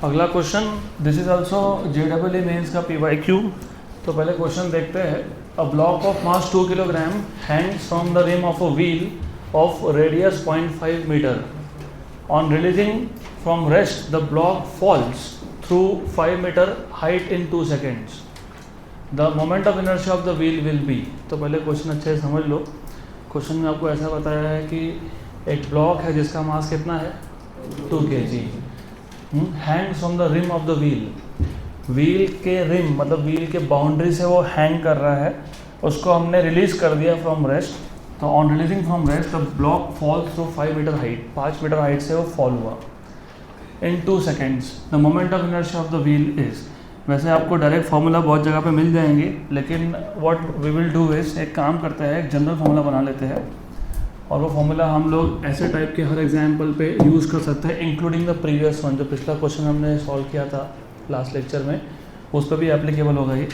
अगला question, this is also JEE Mains का PYQ। तो पहले क्वेश्चन देखते हैं। A block of mass 2 kilogram hangs from the rim of a wheel of radius 0.5 metre. On releasing from rest the block falls through 5 metre height in 2 seconds. The moment of inertia of the wheel will be. तो पहले question अच्छे से समझ लो। Question में आपको ऐसा बताया है कि एक ब्लॉक है जिसका मास कितना है 2 kg, hangs from the rim of the wheel. Wheel के रिम मतलब व्हील के बाउंड्री से वो हैंग कर रहा है, उसको हमने रिलीज कर दिया फ्रॉम रेस्ट। तो on releasing from rest the block fall through 5 metre height, 5 metre height से वो फॉल हुआ in 2 seconds. The moment of inertia of the wheel is. वैसे आपको डायरेक्ट फार्मूला बहुत जगह पे मिल जाएंगे, लेकिन what we will do is एक काम करते हैं, एक जनरल फार्मूला बना लेते हैं और वो फार्मूला हम लोग ऐसे टाइप के हर एग्जाम्पल पे यूज़ कर सकते हैं, इंक्लूडिंग द प्रीवियस वन। जो पिछला क्वेश्चन हमने सॉल्व किया था लास्ट लेक्चर में, उस पर भी एप्लीकेबल होगा ये।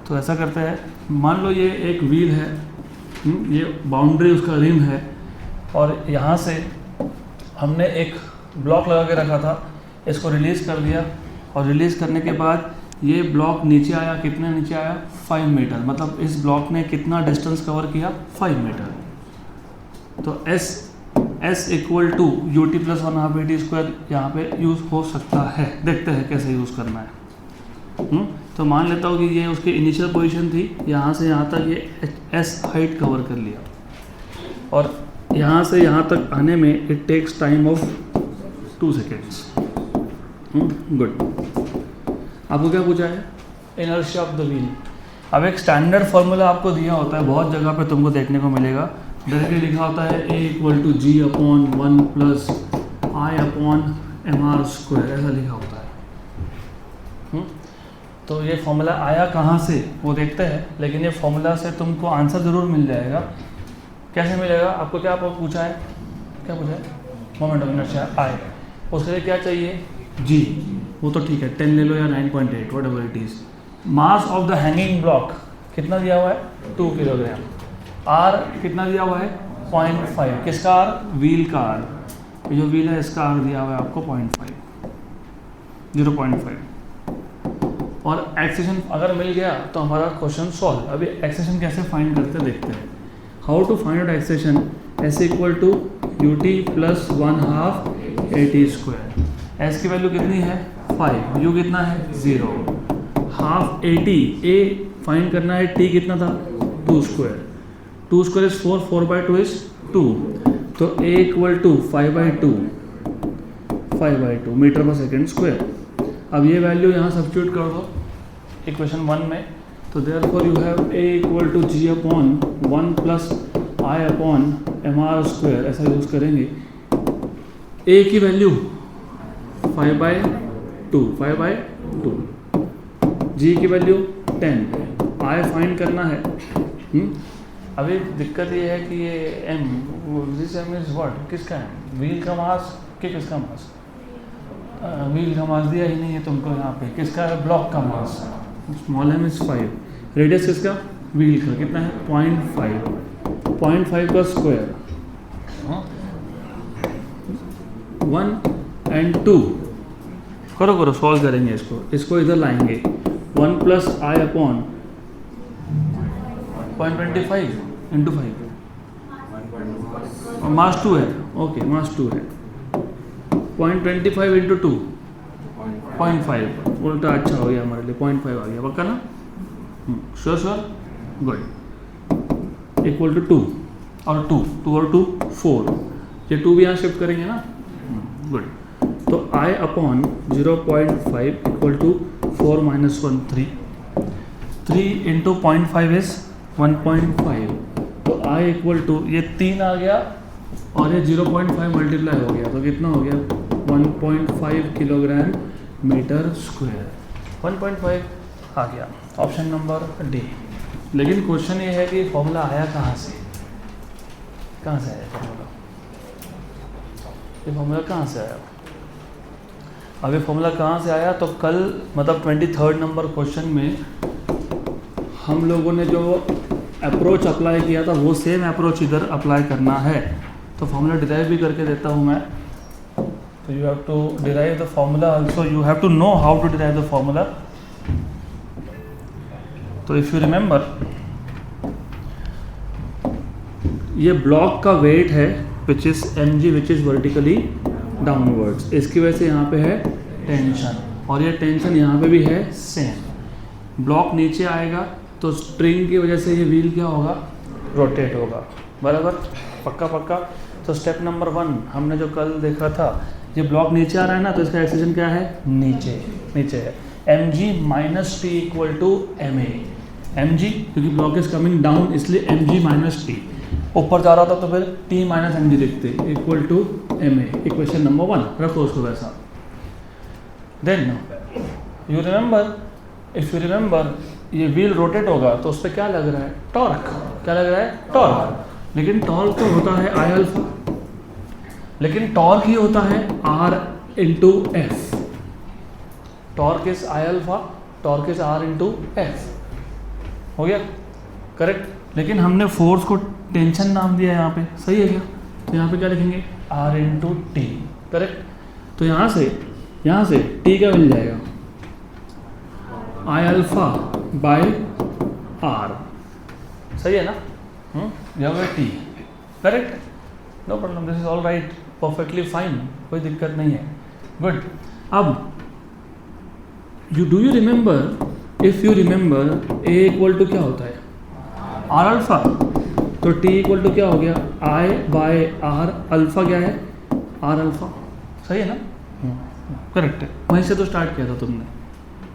तो ऐसा करते हैं, मान लो ये एक व्हील है, ये बाउंड्री उसका रिम है, और यहाँ से हमने एक ब्लॉक लगा के रखा था, इसको रिलीज़ कर दिया, और रिलीज़ करने के बाद ये ब्लॉक नीचे आया। कितने नीचे आया 5 मीटर, मतलब इस ब्लॉक ने कितना डिस्टेंस कवर किया 5 मीटर। तो S equal to UT + 1/2 AT square यहाँ पे यूज़ हो सकता है। देखते हैं कैसे यूज़ करना है। तो मान लेता हूँ कि ये उसकी इनिशियल पोजीशन थी, यहाँ से यहाँ तक ये S हाइट कवर कर लिया, और यहाँ से यहाँ तक आने में it takes time of 2 seconds. Good. आपको क्या पूछा है? Inertia of the wheel. अब एक स्टैंडर्ड फार्मूला आपको दिया होता है, बहुत जगह पे तुमको देखने को मिलेगा, डायरेक्टली लिखा होता है A = G/1 + I/mr², ऐसा लिखा होता है। तो ये फॉर्मूला आया कहाँ से वो देखते हैं, लेकिन ये फॉर्मूला से तुमको आंसर ज़रूर मिल जाएगा। कैसे मिलेगा? आपको क्या पूछा है? क्या पूछा है? मोमेंट ऑफ इनर्शिया I, उसके लिए क्या चाहिए? G। वो तो ठीक है, 10 ले लो या 9.8, what ever it is. Mass of the hanging block कितना दिया हुआ है? 2 किलोग्राम। R कितना दिया हुआ है? 0.5। किसका R? व्हील का R। जो व्हील है इसका R दिया हुआ है आपको 0.5। और एक्सेशन अगर मिल गया तो हमारा क्वेश्चन सॉल्व। अभी एक्सेशन कैसे फाइंड करते हैं देखते हैं। How to find out acceleration? S = UT + 1/2 AT स्क्वायर। S की वैल्यू कितनी है? 5। U कितना है? 0। हाफ AT, A फाइंड करना है, T कितना था? 2 स्क्वायर। 2 square is 4, 4/2 is 2। तो A = 5/2 मीटर पर सेकेंड स्क्वायर। अब ये वैल्यू यहाँ सब्स्टिट्यूट कर दो इक्वेशन 1 में। तो therefore you have A = G/1 + I/mr², ऐसा यूज़ करेंगे। A की वैल्यू 5/2, G की वैल्यू 10, I फाइंड करना है। अभी दिक्कत ये है कि ये M, this M is what? किसका है? व्हील का मास कि किसका मास? व्हील का मास दिया ही नहीं है तुमको यहाँ पे। किसका है? ब्लॉक का mass. Small m is 5। Radius किसका? व्हील का। कितना है? 0.5 का स्क्वायर। 1 और 2 करो सॉल्व करेंगे इसको इधर लाएंगे। 1 + I/0.25 × 5, और मास 2 है। ओके, मास 2 है। 0.25 × 2 0.5, उल्टा अच्छा हो गया हमारे लिए, 0.5 आ गया। पक्का ना? Sure, good. इक्वल टू 2 और 2 4। ये 2 भी यहाँ शिफ्ट करेंगे ना? गुड। तो I/0.5 = 4 - 1 3 × 0.5 इज 1.5। तो I = ये 3 आ गया और ये 0.5 मल्टीप्लाई हो गया, तो कितना हो गया? 1.5 किलोग्राम मीटर स्क्वायर। 1.5 आ गया। Option number D. लेकिन क्वेश्चन ये है कि फॉर्मूला आया कहाँ से? कहाँ से आया फॉर्मूला? ये फॉर्मूला कहाँ से आया? अब ये फॉर्मूला कहाँ से आया? तो कल मतलब 23rd नंबर क्वेश्चन में हम लोगों ने जो अप्रोच अप्लाई किया था वो सेम अप्रोच इधर अप्लाई करना है। तो फॉर्मूला डिराइव भी करके देता हूँ मैं। तो So you have to derive the formula also, you have to know how to derive the formula. तो if you remember, ये ब्लॉक का वेट है which is mg which is vertically downwards, इसकी वजह से यहाँ पे है टेंशन, और ये टेंशन यहाँ पे भी है सेम। ब्लॉक नीचे आएगा तो स्ट्रिंग की वजह से ये व्हील क्या होगा, रोटेट होगा, बराबर, पक्का पक्का। तो स्टेप नंबर 1 हमने जो कल देखा था, ये ब्लॉक नीचे आ रहा है ना, तो इसका एक्सेलेरेशन क्या है, नीचे है। mg minus T equal to ma, mg क्योंकि ब्लॉक इज कमिंग डाउन इसलिए mg माइनस टी, ऊपर जा रहा था तो फिर t माइनस mg लिखते equal to ma, equation number 1 रखो उसको वैसा। Then you remember, if you remember, ये व्हील रोटेट होगा तो उस पर क्या लग रहा है, टॉर्क, क्या लग रहा है, टॉर्क, लेकिन टॉर्क तो होता है आई अल्फा, लेकिन टॉर्क ही होता है r into F, torque is I alpha, torque is r into F, हो गया करेक्ट। लेकिन हमने फोर्स को टेंशन नाम दिया यहाँ पे, सही है क्या, तो यहाँ पे क्या लिखेंगे, r इंटू टी, करेक्ट। तो यहाँ से t क्या मिल जाएगा, आई अल्फा बाय r, सही है ना, यहाँ T, correct, no problem, this is all right, perfectly fine, कोई दिक्कत नहीं है, गुड। अब do you remember, if you remember a equal to क्या होता है, r अल्फा, तो t इक्वल टू क्या हो गया, i बाय r, अल्फा क्या है, r अल्फा, सही है ना, करेक्ट है। वहीं से तो स्टार्ट किया था तुमने,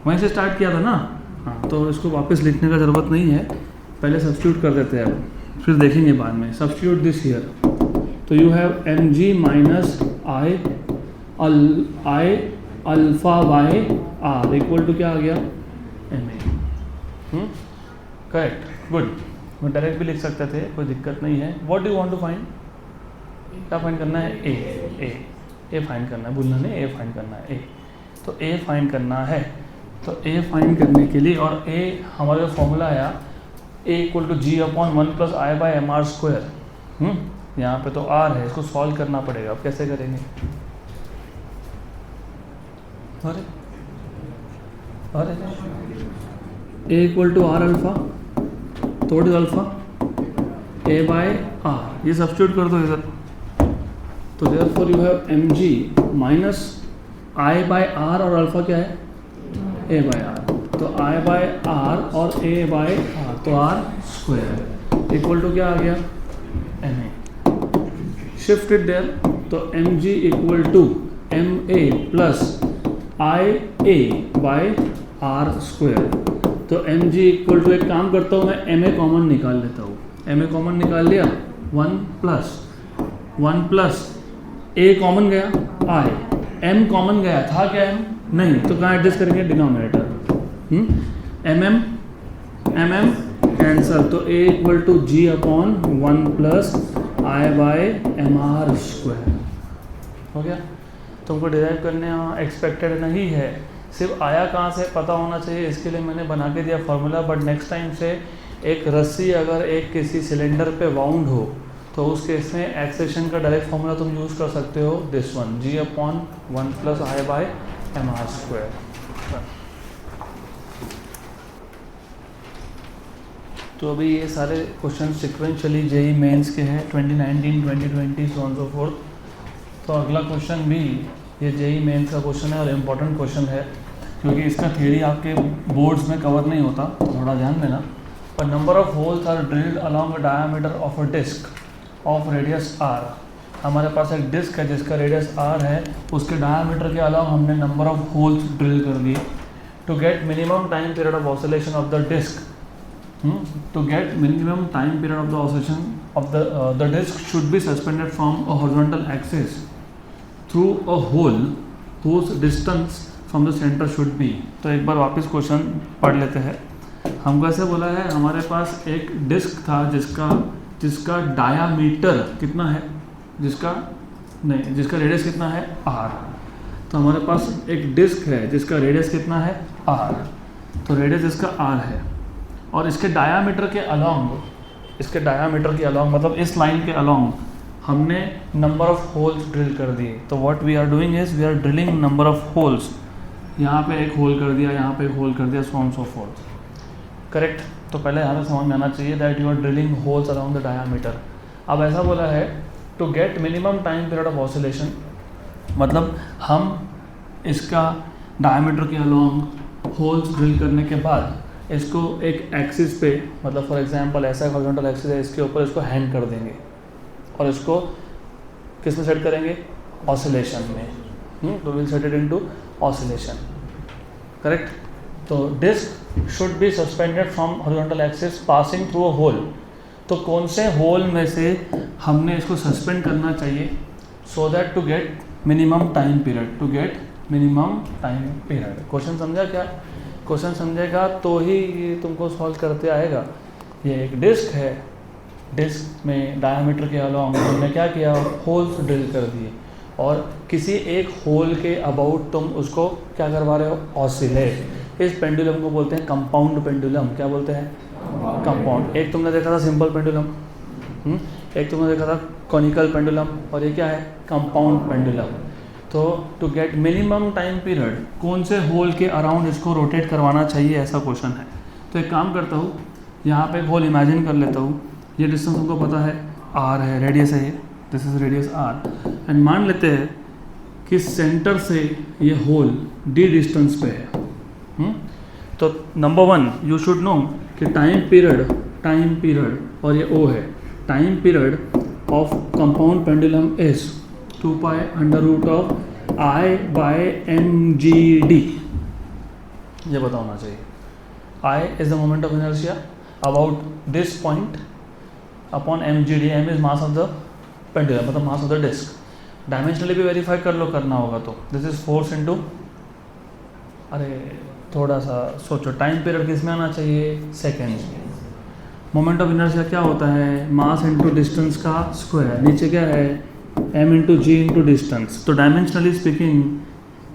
वहीं से स्टार्ट किया था ना, हाँ, तो इसको वापस लिखने का ज़रूरत नहीं है, पहले सब्स्टिट्यूट कर देते हैं, अब फिर देखेंगे बाद में। सब्स्टिट्यूट दिस हियर, तो you have mg minus I alpha by r equal to क्या आ गया, ma, करेक्ट, गुड। मैं डायरेक्ट भी लिख सकते थे, कोई दिक्कत नहीं है। What do you want to find, क्या फाइंड करना है, ए फाइंड करना है, भूलना नहीं, ए फाइंड करना है, तो ए फाइंड करना है। तो ए फाइंड करने के लिए, और ए हमारा जो फॉर्मूला आया, a equal to g upon 1 plus I by m are square, यहाँ पे तो आर है, इसको सॉल्व करना पड़ेगा। अब कैसे करेंगे, अरे A equal to are alpha, तो what is alpha, A by R, ये सब्स्टिट्यूट कर दो इधर, तो therefore you have M G minus I by are, और अल्फा क्या है, ए बाय आर, तो आई बाय आर और ए बाय आर, तो आर स्क्वायर इक्वल टू क्या आ गया, m a, shift it there, तो m g equal to m a plus I a by r square, तो एम जी इक्वल टू, एक काम करता हूँ मैं, एम ए कॉमन निकाल लेता हूँ, एम ए कॉमन निकाल लिया, 1 प्लस ए कॉमन गया, आई, एम कॉमन गया था क्या, एम नहीं, तो कहाँ एडजस्ट करेंगे, डिनोमिनेटर, एम कैंसल, तो a equal to g upon 1 plus I by M R square, हो गया। तुमको डिराइव करने एक्सपेक्टेड नहीं है, सिर्फ आया कहाँ से पता होना चाहिए, इसके लिए मैंने बना के दिया फार्मूला। बट नेक्स्ट टाइम से एक रस्सी अगर एक किसी सिलेंडर पे वाउंड हो, तो उस केस में एक्सेलेरेशन का डायरेक्ट फार्मूला तुम यूज़ कर सकते हो, this one, G upon 1 plus I by M R square. तो अभी ये सारे क्वेश्चन सिक्वेंशली जेई मेंस के हैं, 2019, 2020, सो ऑन सो फोर्थ। तो अगला क्वेश्चन भी ये जेई मेंस का क्वेश्चन है और इम्पोर्टेंट क्वेश्चन है, क्योंकि इसका थ्योरी आपके बोर्ड्स में कवर नहीं होता, थोड़ा ध्यान देना। पर number of holes are drilled along a diameter of a disc of radius R. हमारे पास एक डिस्क है जिसका रेडियस आर है, उसके डायमीटर के अलॉन्ग हमने नंबर ऑफ होल्स ड्रिल कर दिए। To get minimum time period of oscillation of the disc, to get minimum time period of the oscillation of the disk should be suspended from a horizontal axis through a hole whose distance from the center should be। तो एक बार वापस question पढ़ लेते हैं। हमको ऐसे बोला है, हमारे पास एक डिस्क था जिसका डायामीटर कितना है, जिसका रेडियस कितना है, r। तो हमारे पास एक डिस्क है जिसका रेडियस कितना है, r, तो रेडियस इसका r है, और इसके डायामीटर के अलॉन्ग मतलब इस लाइन के अलॉन्ग हमने नंबर ऑफ होल्स ड्रिल कर दिए, तो what we are doing is we are drilling number of holes. यहाँ पे एक होल कर दिया, यहाँ पे एक होल कर दिया, so on so forth, correct. तो पहले यहाँ पे समझ में आना चाहिए that you are drilling holes around the diameter. अब ऐसा बोला है to get minimum time period of oscillation, मतलब हम इसका डायामीटर के अलोंग होल्स ड्रिल करने के बाद इसको एक एक्सिस पे, मतलब फॉर एग्जांपल ऐसा हॉरिजॉन्टल एक्सिस है, इसके ऊपर इसको हैंग कर देंगे और इसको किस में सेट करेंगे, ऑसिलेशन में। तो will set it into oscillation, correct. तो disc should be suspended from horizontal axis passing through a hole. तो कौन से होल में से हमने इसको सस्पेंड करना चाहिए, so that to get minimum time period, to get minimum time period. Question समझा क्या? क्वेश्चन समझेगा तो ही ये तुमको सॉल्व करते आएगा। ये एक डिस्क है, डिस्क में डायमीटर के अलावा हमने क्या किया, होल्स ड्रिल कर दिए और किसी एक होल के अबाउट तुम उसको क्या करवा रहे हो, ऑसिलेट। इस पेंडुलम को बोलते हैं कंपाउंड पेंडुलम। क्या बोलते हैं, कंपाउंड। एक तुमने देखा था सिंपल पेंडुलम, एक तुमने देखा था कॉनिकल पेंडुलम, और ये क्या है, कंपाउंड पेंडुलम। तो to get minimum time period कौन से होल के अराउंड इसको रोटेट करवाना चाहिए, ऐसा क्वेश्चन है। तो एक काम करता हूँ, यहाँ पे एक होल इमेजिन कर लेता हूँ। ये डिस्टेंस हमको पता है r है, रेडियस है ये, this is radius r, and मान लेते हैं कि सेंटर से ये होल d डिस्टेंस पे है। तो नंबर 1 यू शुड नो कि टाइम पीरियड और ये O है, time period of compound pendulum is 2 pi under root of I/mgd। ये पता होना चाहिए। I is the moment of inertia about this point upon mgd। m is mass of the pendulum, मतलब mass of the disc। Dimensionally भी verify कर लो, करना होगा तो। दिस इज फोर्स इनटू, अरे थोड़ा सा सोचो, टाइम पीरियड किस में आना चाहिए, सेकेंड्स में। मोमेंट ऑफ इनर्शिया क्या होता है, मास इनटू डिस्टेंस का स्क्वायर। नीचे क्या है, m इंटू जी इंटू डिस्टेंस। तो डायमेंशनली स्पीकिंग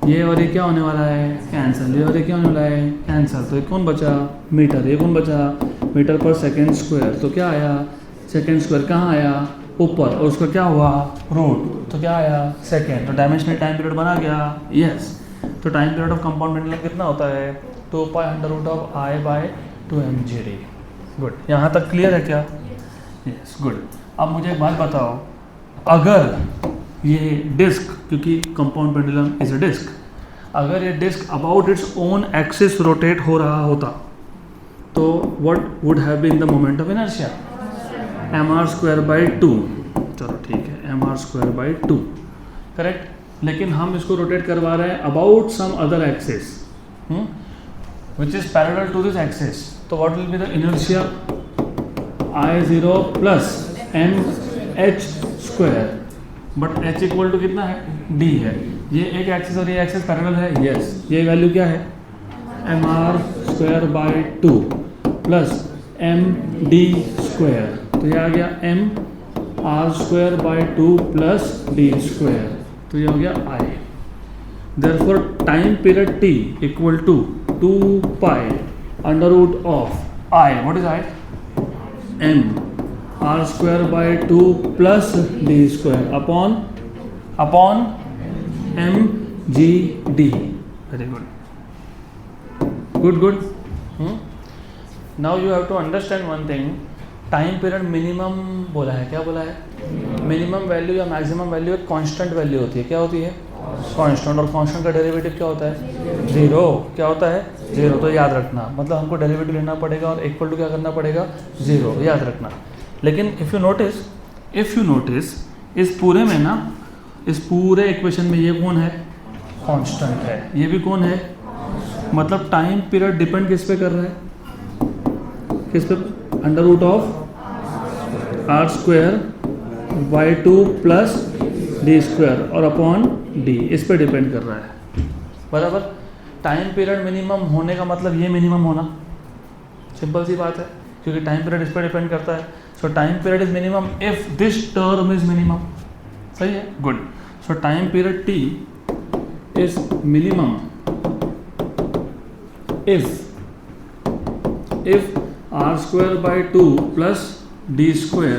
ये और ये क्या होने वाला है, कैंसिल। ये और ये क्या होने वाला है, कैंसिल। तो ये कौन बचा, मीटर। ये कौन बचा, मीटर पर सेकेंड स्क्वायर। तो क्या आया, सेकेंड स्क्वायर कहाँ आया, ऊपर, और उसका क्या हुआ, रूट। तो क्या आया, सेकेंड। तो डायमेंशनल टाइम पीरियड बना गया, यस। तो time period of compound pendulum कितना होता है, 2 pi under root of I/2mgd। Good, यहाँ तक क्लियर है क्या, यस, गुड। अब मुझे एक बात बताओ, अगर ये डिस्क, क्योंकि compound pendulum is a disc, अगर ये disc about its own axis rotate हो रहा होता तो what would have been the moment of inertia, mr²/2। चलो ठीक है, mr²/2, करेक्ट। लेकिन हम इसको रोटेट करवा रहे हैं about some other axis which is parallel to this axis. तो what will be the inertia, I0 प्लस mh², but h equal to कितना है, d है। ये एक एक्सिस और ये एक्सिस पैरेलल है, यस। ये वैल्यू क्या है, mr²/2 प्लस md²। तो ये आ गया mr²/2 प्लस d²। तो ये हो गया I। Therefore time period t equal to 2 pi under root of I, what is I, m r²/2 plus d² upon mgd। Very good. Now you have to understand one thing, time period minimum बोला है, क्या बोला है, minimum value या maximum value एक constant value होती है। क्या होती है, कांस्टेंट। और कांस्टेंट का डेरिवेटिव क्या होता है, जीरो। क्या होता है, जीरो। तो याद रखना, मतलब हमको डेरिवेटिव लेना पड़ेगा और इक्वल टू क्या करना पड़ेगा, जीरो, याद रखना। लेकिन इफ़ यू नोटिस इस पूरे में ना, इस पूरे इक्वेशन में ये कौन है, कांस्टेंट है, ये भी कौन है, मतलब टाइम पीरियड डिपेंड किस पे कर रहा है, किस पे, under root of r²/2 plus d² और अपॉन d, इस पे डिपेंड कर रहा है, बराबर। टाइम पीरियड मिनिमम होने का मतलब ये मिनिमम होना, सिंपल सी बात है, क्योंकि टाइम पीरियड इस पर डिपेंड करता है। सो time period is minimum if this term is minimum, सही है, good. So time period t is minimum if r²/2 plus d²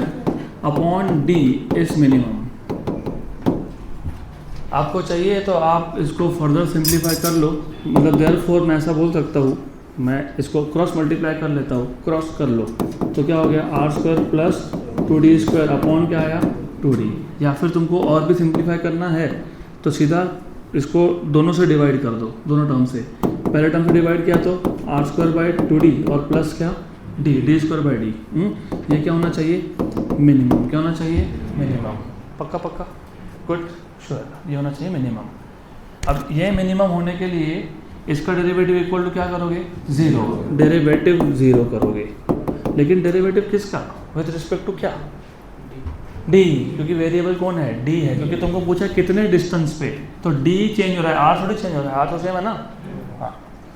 upon D is minimum. आपको चाहिए तो आप इसको फर्दर सिंप्लीफाई कर लो, मतलब देयरफॉर मैं ऐसा बोल सकता हूँ, मैं इसको क्रॉस मल्टीप्लाई कर लेता हूँ, क्रॉस कर लो तो क्या हो गया R square plus 2d square upon क्या आया 2d। या फिर तुमको और भी सिंप्लीफाई करना है तो सीधा इसको दोनों से डिवाइड कर दो, दोनों टर्म से। पहले टर्म से डिवाइड किया तो आर स्क्वायर बाई 2d और प्लस क्या डी स्क्वायर बाई डी। ये क्या होना चाहिए मिनिमम, क्या होना चाहिए मिनिमम। पक्का पक्का गुड श्योर, ये होना चाहिए मिनिमम। अब ये मिनिमम होने के लिए इसका डेरिवेटिव इक्वल टू क्या करोगे 0, डेरिवेटिव 0 करोगे। लेकिन डेरिवेटिव किसका विद रिस्पेक्ट टू क्या डी, क्योंकि वेरिएबल कौन है डी है, क्योंकि तुमको पूछा कितने डिस्टेंस पे, तो डी चेंज हो रहा है आर थोड़ी चेंज हो रहा है, आर तो सेम है ना। हाँ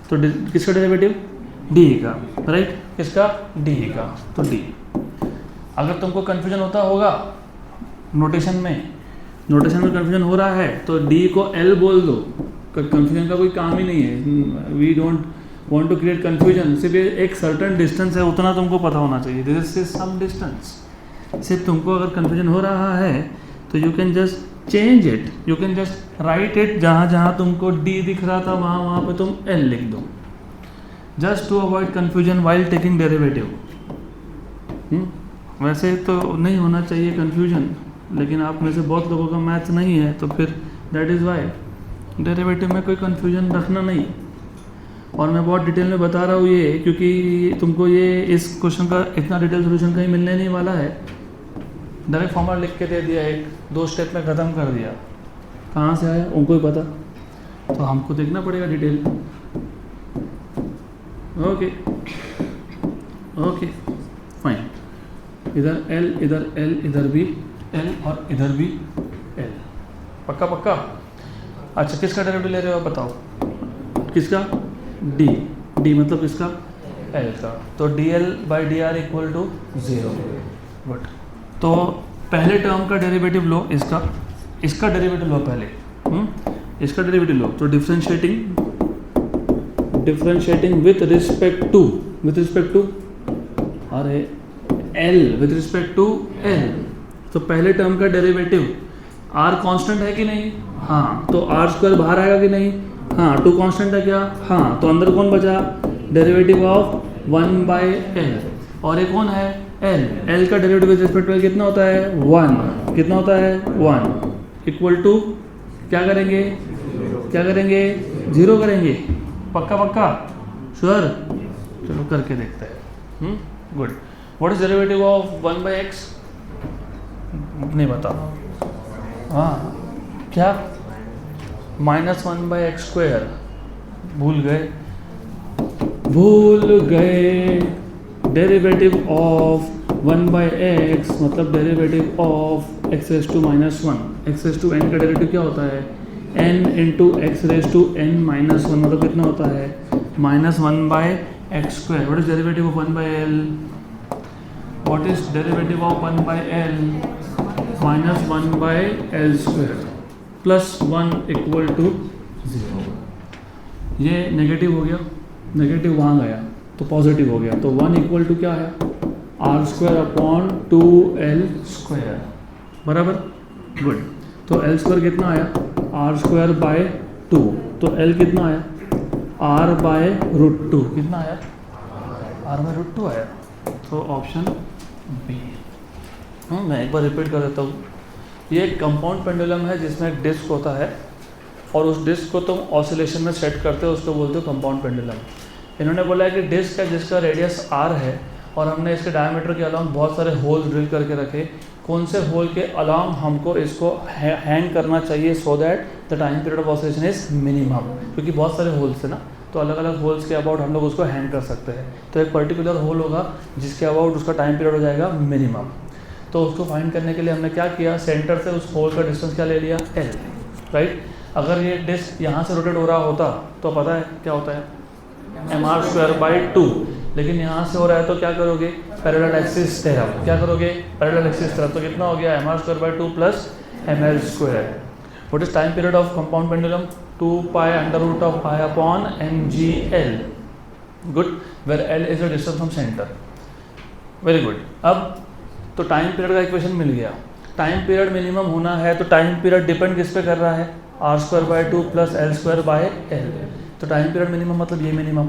तो किसका डेरिवेटिव डी का, राइट किसका डी का, तो डी। अगर तुमको कन्फ्यूजन होता होगा नोटेशन में कन्फ्यूजन हो रहा है तो डी को एल बोल दो, कन्फ्यूजन का कोई काम ही नहीं है। We don't want to create confusion, सिर्फ एक सर्टेन डिस्टेंस है उतना तुमको पता होना चाहिए, दिस इज सम डिस्टेंस। सिर्फ तुमको अगर कन्फ्यूजन हो रहा है तो you can just change it, you can just right it, जहाँ जहाँ तुमको डी दिख रहा था वहाँ पे तुम एल लिख दो, just to avoid confusion while taking derivative. वैसे तो नहीं होना चाहिए कन्फ्यूजन, लेकिन आप में से बहुत लोगों का मैथ नहीं है तो फिर दैट इज़ वाई डेरिवेटिव में कोई कन्फ्यूजन रखना नहीं। और मैं बहुत डिटेल में बता रहा हूँ ये, क्योंकि तुमको ये इस क्वेश्चन का इतना डिटेल सोल्यूशन कहीं मिलने नहीं वाला है। डायरेक्ट फॉर्मूला लिख के दे दिया, 1-2 स्टेप में ख़त्म कर दिया, कहाँ से आया उनको ही पता, तो हमको देखना पड़ेगा डिटेल। ओके ओके फाइन, इधर एल इधर एल इधर भी एल और इधर भी एल, पक्का पक्का। अच्छा किसका डेरिवेटिव ले रहे हो बताओ, किसका डी, डी मतलब किसका एल का, तो D L by D R equal to 0। Good, तो पहले टर्म का डेरिवेटिव लो, इसका डेरिवेटिव लो पहले, इसका डेरिवेटिव लो, तो डिफरेंशिएटिंग विथ रिस्पेक्ट टू अरे L, with respect to L, तो पहले टर्म का डेरिवेटिव आर कांस्टेंट है कि नहीं, हाँ तो आर स्क्वायर बाहर आएगा कि नहीं, हाँ 2 कांस्टेंट है क्या, हाँ तो अंदर कौन बचा डेरिवेटिव ऑफ 1/l, और ये कौन है एल का derivative with respect to L कितना होता है 1, कितना होता है 1 इक्वल टू क्या करेंगे 0 करेंगे, पक्का पक्का श्योर, चलो करके देखते हैं। Good, what is derivative of 1/x, नहीं बता, हाँ क्या -1/x², भूल गए डेरिवेटिव ऑफ 1/x मतलब डेरिवेटिव ऑफ x⁻⁻1, x⁻n का डेरिवेटिव क्या होता है n इंटू x⁻n−1 मतलब कितना होता है -1/x²। What is derivative of 1/l, what is derivative of 1/l, -1/l² plus 1 equal to 0। ये नेगेटिव हो गया, नेगेटिव वहाँ गया तो पॉजिटिव हो गया, तो 1 इक्वल टू क्या आया r² अपॉन 2l², बराबर। गुड, तो l² कितना आया r² बाय 2, तो l कितना आया r/√2, कितना आया r/√2 आया, तो ऑप्शन बी। मैं एक बार रिपीट कर देता हूँ, ये एक कंपाउंड पेंडुलम है जिसमें एक डिस्क होता है और उस डिस्क को तुम ऑसिलेशन में सेट करते हो, उसको बोलते हो कंपाउंड पेंडुलम। इन्होंने बोला है कि डिस्क है जिसका रेडियस r है और हमने इसके डायमीटर के अलॉन्ग बहुत सारे होल्स ड्रिल करके रखे, कौन से होल के अलॉन्ग हमको इसको हैंग करना चाहिए so that the time period of oscillation is minimum, क्योंकि बहुत सारे होल्स है ना, तो अलग अलग होल्स के अबाउट हम लोग उसको हैंग कर सकते हैं। तो एक पर्टिकुलर होल होगा जिसके अबाउट उसका टाइम पीरियड हो जाएगा मिनिमम, तो उसको फाइंड करने के लिए हमने क्या किया, सेंटर से उस होल का डिस्टेंस क्या ले लिया l, राइट। अगर ये डिस्क यहाँ से रोटेट हो रहा होता तो पता है क्या होता है mr²/2, लेकिन यहाँ से हो रहा है तो क्या करोगे पैरेलल एक्सिस थ्योरम, क्या करोगे पैरेलल एक्सिस थ्योरम, तो कितना हो गया mr²/2 plus ml²। What is time period of compound pendulum 2π√π/mgl, good, where l is the distance from centre, very good. अब तो टाइम पीरियड का इक्वेशन मिल गया। टाइम पीरियड मिनिमम होना है तो टाइम पीरियड डिपेंड किस पे कर रहा है, r² / 2 + l² / l। तो टाइम पीरियड मिनिमम मतलब ये मिनिमम,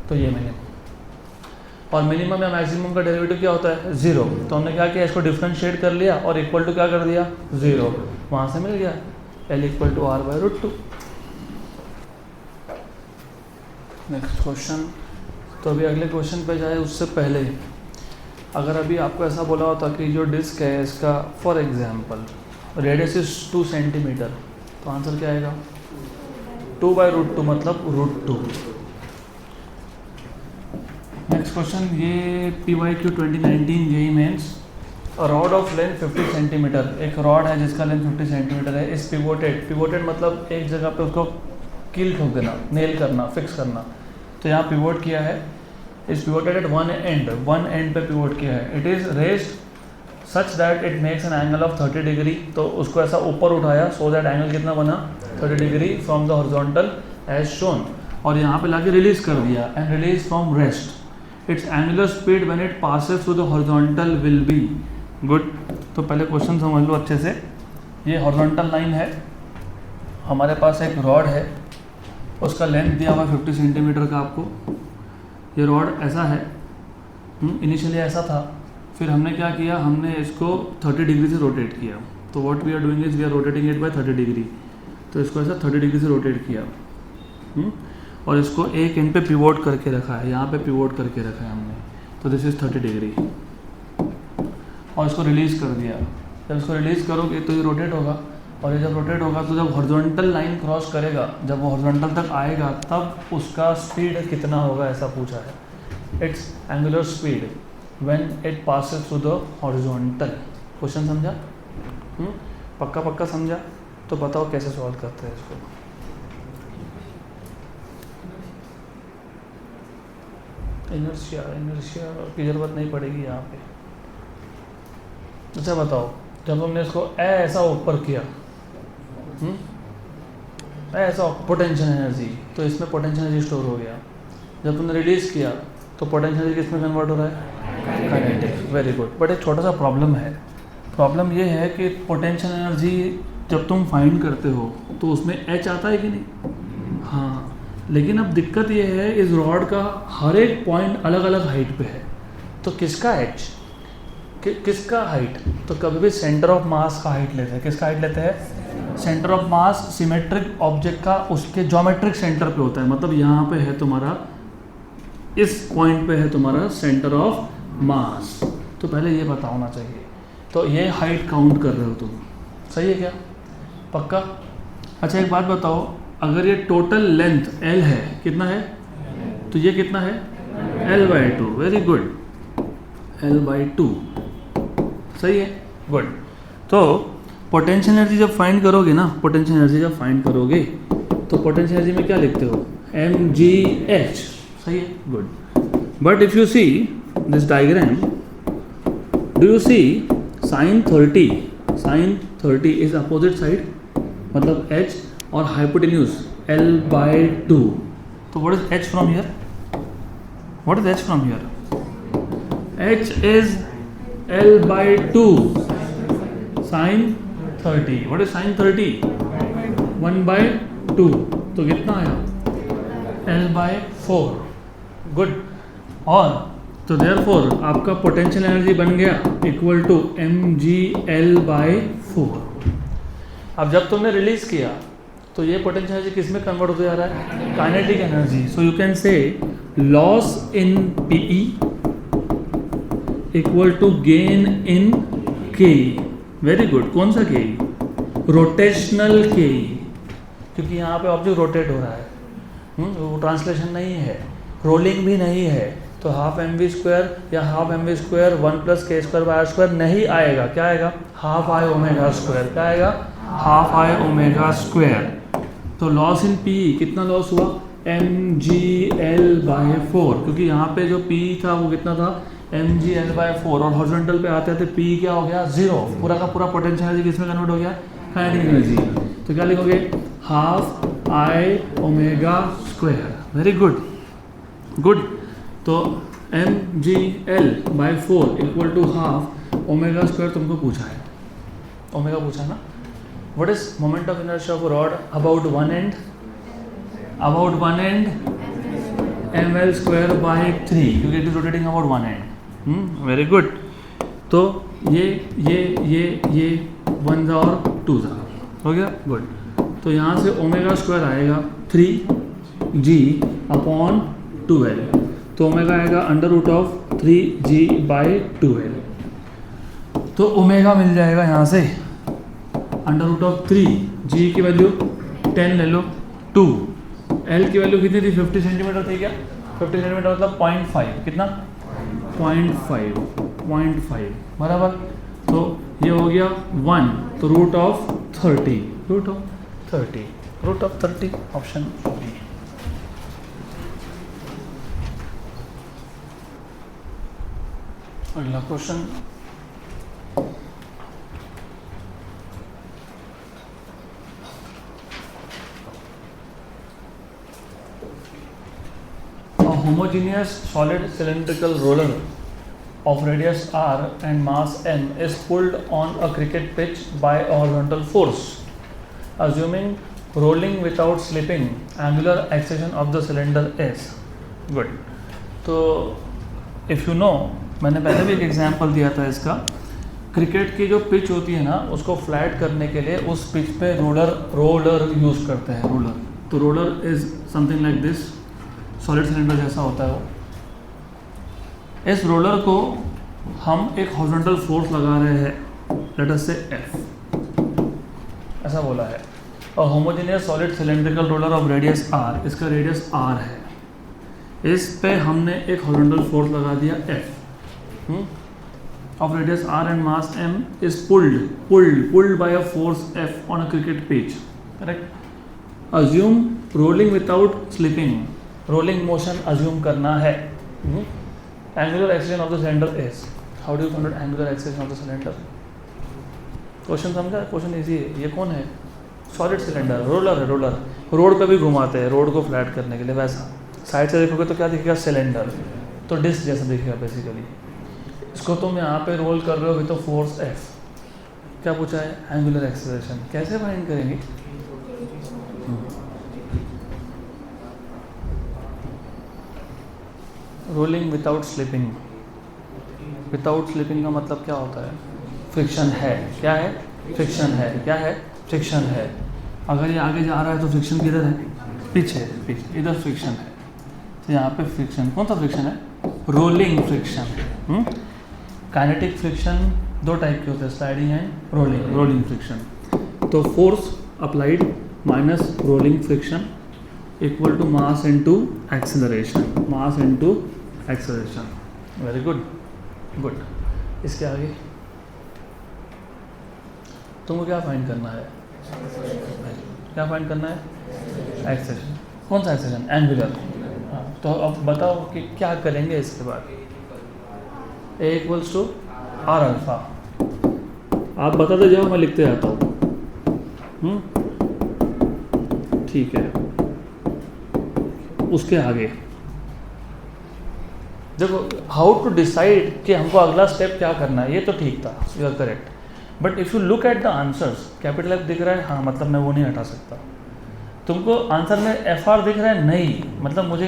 तो ये मिनिमम। और मिनिमम या मैक्सिमम का डेरिवेटिव क्या होता है, 0। तो हमने क्या किया, इसको डिफरेंशिएट कर लिया और इक्वल टू क्या कर दिया, 0। वहाँ से मिल गया l = r/√2। Next question. तो अभी अगले क्वेश्चन पे जाए उससे पहले अगर अभी आपको ऐसा बोला होता कि जो डिस्क है इसका for example radius is 2 centimetre, तो आंसर क्या आएगा, 2/√2 मतलब √2। नेक्स्ट क्वेश्चन, ये PYQ 2019 JEE Mains. Rod of length 50 centimetre, एक रॉड है जिसका लेंथ 50 सेंटीमीटर है, इस पिवोटेड मतलब एक जगह पे उसको कील ठोक देना, नेल करना, फिक्स करना। तो यहाँ पिवोट किया है, इस पिवोटेड एट वन एंड पे पिवोट किया है। It is raised such that it makes an angle of 30 degree. तो उसको ऐसा ऊपर उठाया सो दैट एंगल कितना बना, 30 degree from the horizontal as shown. और यहाँ पे लाके रिलीज कर दिया, and release from rest. Its angular speed when it passes through the horizontal will be. Good. तो पहले क्वेश्चन समझ लो अच्छे से। ये हॉरिजॉन्टल लाइन है, हमारे पास एक रॉड है, उसका लेंथ दिया हुआ 50 सेंटीमीटर का आपको। ये रॉड ऐसा है, इनिशियली ऐसा था, फिर हमने क्या किया, हमने इसको 30 डिग्री से रोटेट किया। तो what we are doing is we are rotating it by 30 degree. तो इसको ऐसा 30 डिग्री से रोटेट किया, और इसको एक एंड पे पिवोट करके रखा है, यहाँ पे पिवोट करके रखा है हमने। तो दिस इज 30 डिग्री, और इसको रिलीज़ कर दिया। जब इसको रिलीज़ करोगे तो ये रोटेट होगा, और ये जब रोटेट होगा तो जब हॉरिजॉन्टल लाइन क्रॉस करेगा, जब वो हॉरिजॉन्टल तक आएगा तब उसका स्पीड कितना होगा, ऐसा पूछा है। It's angular speed when it passes through the horizontal. Question समझा? पक्का समझा? तो बताओ कैसे सॉल्व करते हैं इसको। इनर्शिया की ज़रूरत नहीं पड़ेगी यहाँ पे। अच्छा बताओ, जब हमने इसको ऐसा ऊपर किया, ऐसा पोटेंशियल एनर्जी, तो इसमें पोटेंशियल एनर्जी स्टोर हो गया। जब तुमने रिलीज़ किया तो पोटेंशियल एनर्जी किस में कन्वर्ट हो रहा है, काइनेटिक। Very good. बट एक छोटा सा प्रॉब्लम है। प्रॉब्लम ये है कि पोटेंशियल एनर्जी जब तुम फाइंड करते हो तो उसमें एच आता है कि नहीं? हाँ, लेकिन अब दिक्कत ये है इस रॉड का हर एक पॉइंट अलग अलग हाइट पे है। तो किसका एच, किसका हाइट? तो कभी भी सेंटर ऑफ मास का हाइट लेते हैं। किसका हाइट लेते हैं? Centre of mass symmetric object का उसके ज्योमेट्रिक सेंटर पे होता है। मतलब यहाँ पे है तुम्हारा, इस पॉइंट पे है तुम्हारा सेंटर ऑफ मास। तो पहले ये पता होना चाहिए। तो ये हाइट काउंट कर रहे हो तुम, सही है क्या? पक्का? अच्छा एक बात बताओ, अगर ये टोटल लेंथ L है, कितना है? तो ये कितना है? L/2। वेरी गुड, L/2, सही है, गुड। तो पोटेंशियल एनर्जी जब फाइंड करोगे ना, पोटेंशियल एनर्जी जब फाइंड करोगे तो पोटेंशियल एनर्जी में क्या लिखते हो? mgh, सही है, good. But if you see this diagram, do you see sin 30 is opposite side, मतलब h और हाइपोटेन्यूज L/2। तो what is h from here? What is h from here? h is L/2 sin 30। What is sin 30? 1/2। तो कितना आया? L/4। Good. और तो therefore आपका potential energy बन गया इक्वल टू mgL/4। अब जब तुमने रिलीज किया तो ये पोटेंशियल एनर्जी किस में कन्वर्ट होते जा रहा है? Kinetic energy. So you can say loss in PE equal to gain in KE। Very good. कौन सा KE? रोटेशनल KE, क्योंकि यहाँ पे ऑब्जेक्ट रोटेट हो रहा है। वो ट्रांसलेशन नहीं है, रोलिंग भी नहीं है। तो हाफ mv² या हाफ mv² 1 + k² नहीं आएगा। क्या आएगा? Half I ω²। क्या आएगा? Half I ω²। तो लॉस इन PE कितना लॉस हुआ? mgL/4, क्योंकि यहाँ पे जो PE था वो कितना था? mgL/4। और हॉरिजॉन्टल पे आते आते PE क्या हो गया? 0। पूरा का पूरा पोटेंशियल एनर्जी किस में कन्वर्ट हो गया? Kinetic energy. तो क्या लिखोगे? Half I ω²। Very good, good. तो mgL/4 equal to half omega square तुमको पूछा है, ओमेगा पूछा ना. What is moment of inertia of rod about one end ml square by 3 क्योंकि it is rotating about one end. Very good. तो ये 1 और 2 हो गया. गुड. तो यहाँ से ओमेगा स्क्वायर आएगा 3g अपॉन 2l. तो ओमेगा आएगा under root of 3g by 2l. तो ओमेगा मिल जाएगा यहाँ से अंडर रूट ऑफ 3g की वैल्यू 10 ले लो, 2 l की वैल्यू कितनी थी 50 सेंटीमीटर थी क्या. 50 सेंटीमीटर मतलब 0.5 कितना 0.5 बराबर. तो ये हो गया 1. तो रूट ऑफ 30 ऑप्शन बी. अगला question. A homogeneous solid cylindrical roller of radius r and mass m is pulled on a cricket pitch by a horizontal force. Assuming rolling without slipping, angular acceleration of the cylinder is. Good. तो if you know, मैंने पहले भी एक example दिया था इसका. Cricket की जो पिच होती है ना, उसको फ्लैट करने के लिए उस पिच पे रोलर यूज़ करते हैं. तो roller is something like this, solid cylinder जैसा होता है वो. इस रोलर को हम एक हॉरिजॉन्टल फोर्स लगा रहे हैं, लेट अस से F, ऐसा बोला है. और homogeneous solid cylindrical roller of radius R, इसका रेडियस R है. इस पे हमने एक हॉरिजॉन्टल फोर्स लगा दिया F of radius r and mass m is pulled by a force F on a cricket pitch. Correct. Assume rolling without slipping. Rolling motion assume करना है. Angular acceleration of the cylinder is. How do you find out angular acceleration of the cylinder? Question समझा. Question easy है. ये कौन है? Solid cylinder, roller है. Road पे भी घुमाते हैं रोड को फ्लैट करने के लिए. वैसा साइड से देखोगे तो क्या दिखेगा, सिलेंडर. तो डिस्क जैसा दिखेगा बेसिकली. इसको तुम यहाँ पे रोल कर रहे हो विद फोर्स F. क्या पूछा है? Angular acceleration. कैसे फाइंड करेंगे? Rolling without slipping. Without slipping का मतलब क्या होता है? फ्रिक्शन है. क्या है? फ्रिक्शन है. क्या है? फ्रिक्शन है. अगर ये आगे जा रहा है तो फ्रिक्शन किधर है? पीछे. इधर फ्रिक्शन है. तो यहाँ पे फ्रिक्शन, कौन सा फ्रिक्शन है? Rolling friction. काइनेटिक फ्रिक्शन दो टाइप के होते हैं, स्लाइडिंग एंड रोलिंग फ्रिक्शन. तो force applied minus rolling friction equal to mass into acceleration. Very good. इसके आगे तुमको क्या फाइंड करना है? एक्सेलरेशन. कौन सा एक्सेलरेशन? एंगुलर. हाँ, तो अब बताओ कि क्या करेंगे इसके बाद. A equals to are alpha. आप बताते जाओ, मैं लिखते जाता हूँ. ठीक है. उसके आगे देखो, हाउ टू डिसाइड कि हमको अगला स्टेप क्या करना है. ये तो ठीक था, you are correct. But if you look at the answers, capital F दिख रहा है, हाँ मतलब मैं वो नहीं हटा सकता. तुमको आंसर में FR दिख रहा है, नहीं मतलब मुझे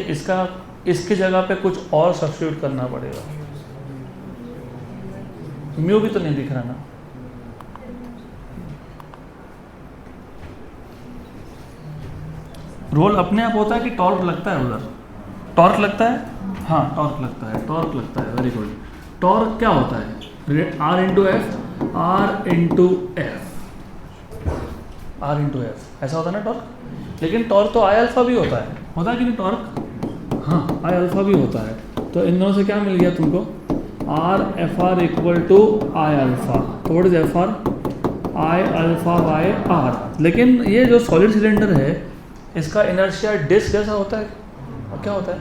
इसकी जगह पे कुछ और सब्स्टिट्यूट करना पड़ेगा. म्यू भी तो नहीं दिख रहा ना. रोल अपने आप होता है कि टॉर्क लगता है? उधर टॉर्क लगता है. हाँ टॉर्क लगता है. Very good. टॉर्क क्या होता है? R इंटू एफ ऐसा होता है ना टॉर्क. लेकिन टॉर्क तो आई अल्फा भी होता है कि नहीं टॉर्क? हाँ आई अल्फा भी होता है. तो इन दोनों से क्या मिल गया तुमको? R FR equal to I alpha. तो what is FR? I alpha by R. लेकिन ये जो सॉलिड सिलेंडर है, इसका इनर्शिया डिस्क जैसा होता है. और क्या होता है?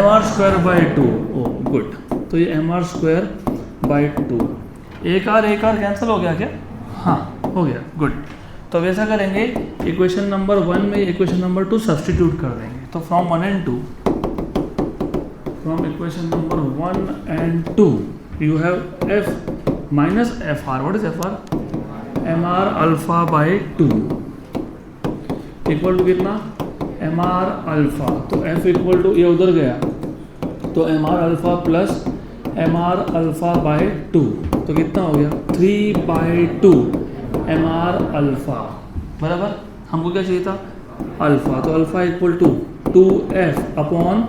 mr square by 2. Oh good. तो ये mr स्क्वायर बाई 2. एक आर कैंसिल हो गया क्या? हाँ हो गया. गुड. तो वैसा करेंगे, इक्वेशन नंबर 1 में इक्वेशन नंबर 2 सब्स्टिट्यूट कर देंगे. तो from 1 and 2, from equation number 1 and 2 you have F minus f r, what is f r, m r alpha by 2 equal to कितना, एम आर अल्फा, तो f equal to, ये उधर गया तो m r alpha plus m r alpha by 2, तो कितना हो गया 3/2 एम आर अल्फा, बराबर। हमको क्या चाहिए था, अल्फा, तो alpha equal to 2f upon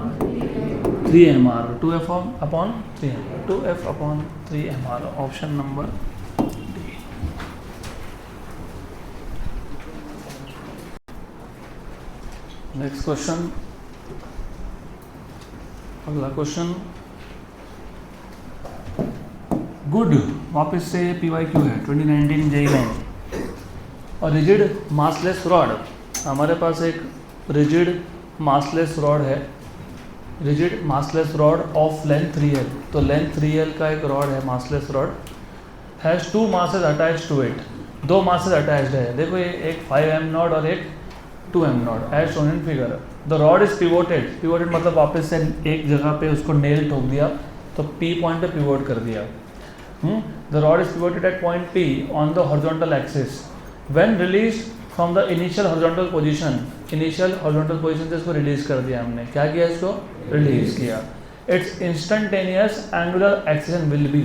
3mr, 2f upon 3mr, 2f upon 3mr, option number D. Next question, अगला क्वेश्चन, गुड, वापस से PYQ है 2019 JEE में। और रिजिड मासलेस रॉड, हमारे पास एक रिजिड मासलेस रॉड है, rigid massless rod of length 3L, तो लेंथ 3L का एक रॉड है, massless rod, has 2 masses attach to it, 2 masses attached है, देखो ये एक 5m नॉट और एक 2m naught as shown in figure. The rod is pivoted, pivoted मतलब वापस से एक जगह पे उसको नेल ठोक दिया, तो P पॉइंट पे पिवोट कर दिया। The rod is pivoted at point P on the horizontal axis, when released from the initial horizontal position, initial horizontal position से इसको रिलीज कर दिया हमने, क्या किया, इसको रिलीज किया। It's instantaneous angular acceleration will be,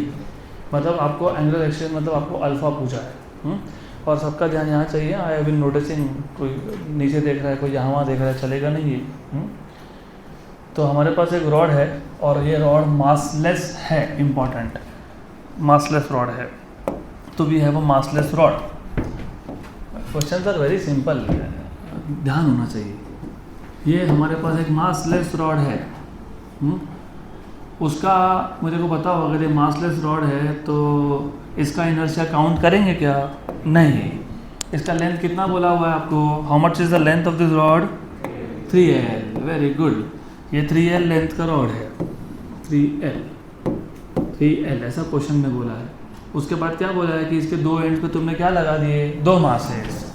मतलब आपको एंगुलर एक्सेशन मतलब आपको अल्फा पूछा है। और सबका ध्यान यहाँ चाहिए, आई हैव बीन नोटिसिंग, कोई नीचे देख रहा है, कोई यहाँ वहाँ देख रहा है, चलेगा नहीं ये। तो हमारे पास एक रॉड है और ये रॉड मासलेस है, इम्पॉर्टेंट, मासलेस रॉड है, तो we have a massless rod. Questions are very simple, ध्यान होना चाहिए। ये हमारे पास एक मासलेस रॉड है, उसका मुझे को पता होगा, अगर ये मासलेस रॉड है तो इसका इनर्शिया काउंट करेंगे क्या, नहीं। इसका लेंथ कितना बोला हुआ है आपको, how much is the length of this rod, 3L, very good, ये 3L लेंथ का रॉड है, 3L ऐसा क्वेश्चन में बोला है। उसके बाद क्या बोला है कि इसके 2 एंड पे तुमने क्या लगा दिए, 2 मासेस,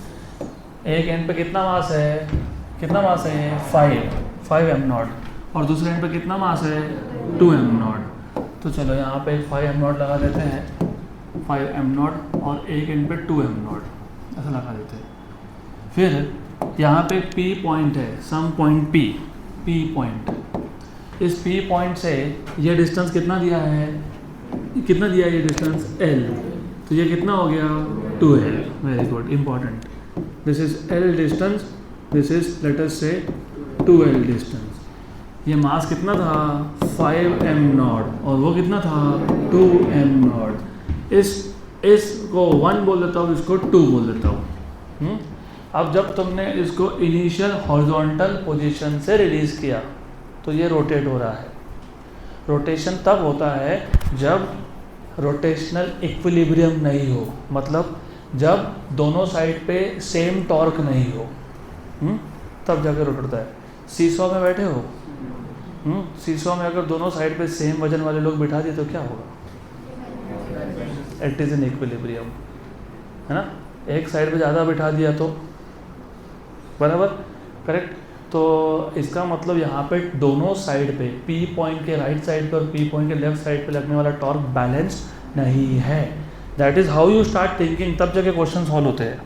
एक एंड पे कितना मास है, कितना मास है 5m नॉट, और दूसरे एंड पे कितना मास है 2m नॉट। तो चलो यहाँ पे 5m नॉट लगा देते हैं, 5m नॉट, और एक एंड पे 2m नॉट, ऐसा लगा देते हैं। फिर यहाँ पे P पॉइंट है, सम पॉइंट P पॉइंट, इस P पॉइंट से ये डिस्टेंस कितना दिया है, कितना दिया है ये डिस्टेंस L, तो ये कितना हो गया 2L, very good, important. This is L distance, this is let us से 2L डिस्टेंस। ये मास कितना था 5m नॉट और वो कितना था 2m नॉट। इसको 1 बोल देता हूँ, इसको 2 बोल देता हूँ। अब जब तुमने इसको इनिशियल हॉरिजॉन्टल पोजीशन से रिलीज किया तो ये रोटेट हो रहा है। रोटेशन तब होता है जब रोटेशनल इक्विलिब्रियम नहीं हो, मतलब जब दोनों साइड पे सेम टॉर्क नहीं हो, तब जाकर रोटेट होता है। सीसॉ में बैठे हो, सीसॉ में अगर दोनों साइड पे सेम वजन वाले लोग बिठा दिए तो क्या होगा, इट इज़ इन इक्विलिब्रियम, है ना। एक साइड पे ज़्यादा बिठा दिया तो बराबर, करेक्ट। तो इसका मतलब यहाँ पे दोनों साइड पे P पॉइंट के राइट साइड पे और P पॉइंट के लेफ्ट साइड पे लगने वाला टॉर्क बैलेंस नहीं है। That is how you start thinking, तब जाके क्वेश्चन सॉल्व होते हैं,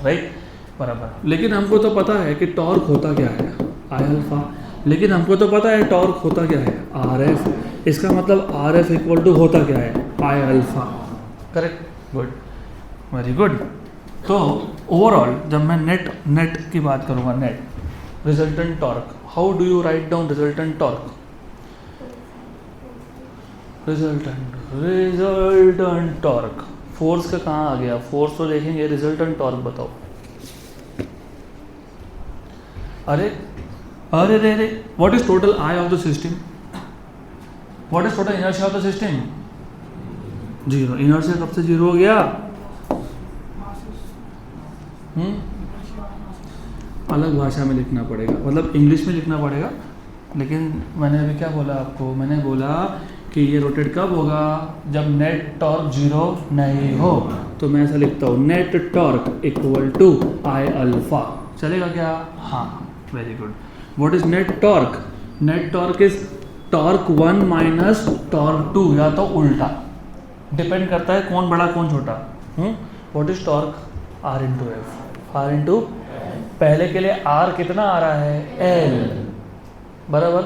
राइट, बराबर। लेकिन हमको तो पता है कि टॉर्क होता क्या है, आई अल्फा, लेकिन हमको तो पता है टॉर्क होता क्या है, RF। इसका मतलब RF इक्वल टू होता क्या है, आई alpha, correct, good, very good. तो ओवरऑल जब मैं नेट की बात करूँगा, net resultant torque, how do you write down resultant torque, resultant torque, force का कहाँ आ गया, फोर्स तो देखेंगे, रिजल्टेंट टॉर्क बताओ। अरे अरे रे रे, what is total I of the system, what is total inertia of the system, 0। Inertia कब से 0 हो गया, अलग भाषा में लिखना पड़ेगा, मतलब इंग्लिश में लिखना पड़ेगा। लेकिन मैंने अभी क्या बोला आपको, मैंने बोला कि ये रोटेट कब होगा, जब नेट टॉर्क 0 नहीं हो। तो मैं ऐसा लिखता हूँ, net torque equal to I alpha, चलेगा क्या, हाँ, very good. What is net torque, net torque is torque 1 minus torque 2, या तो उल्टा, डिपेंड करता है कौन बड़ा कौन छोटा। What is torque? R into F. R into पहले के लिए R कितना आ रहा है? L, बराबर,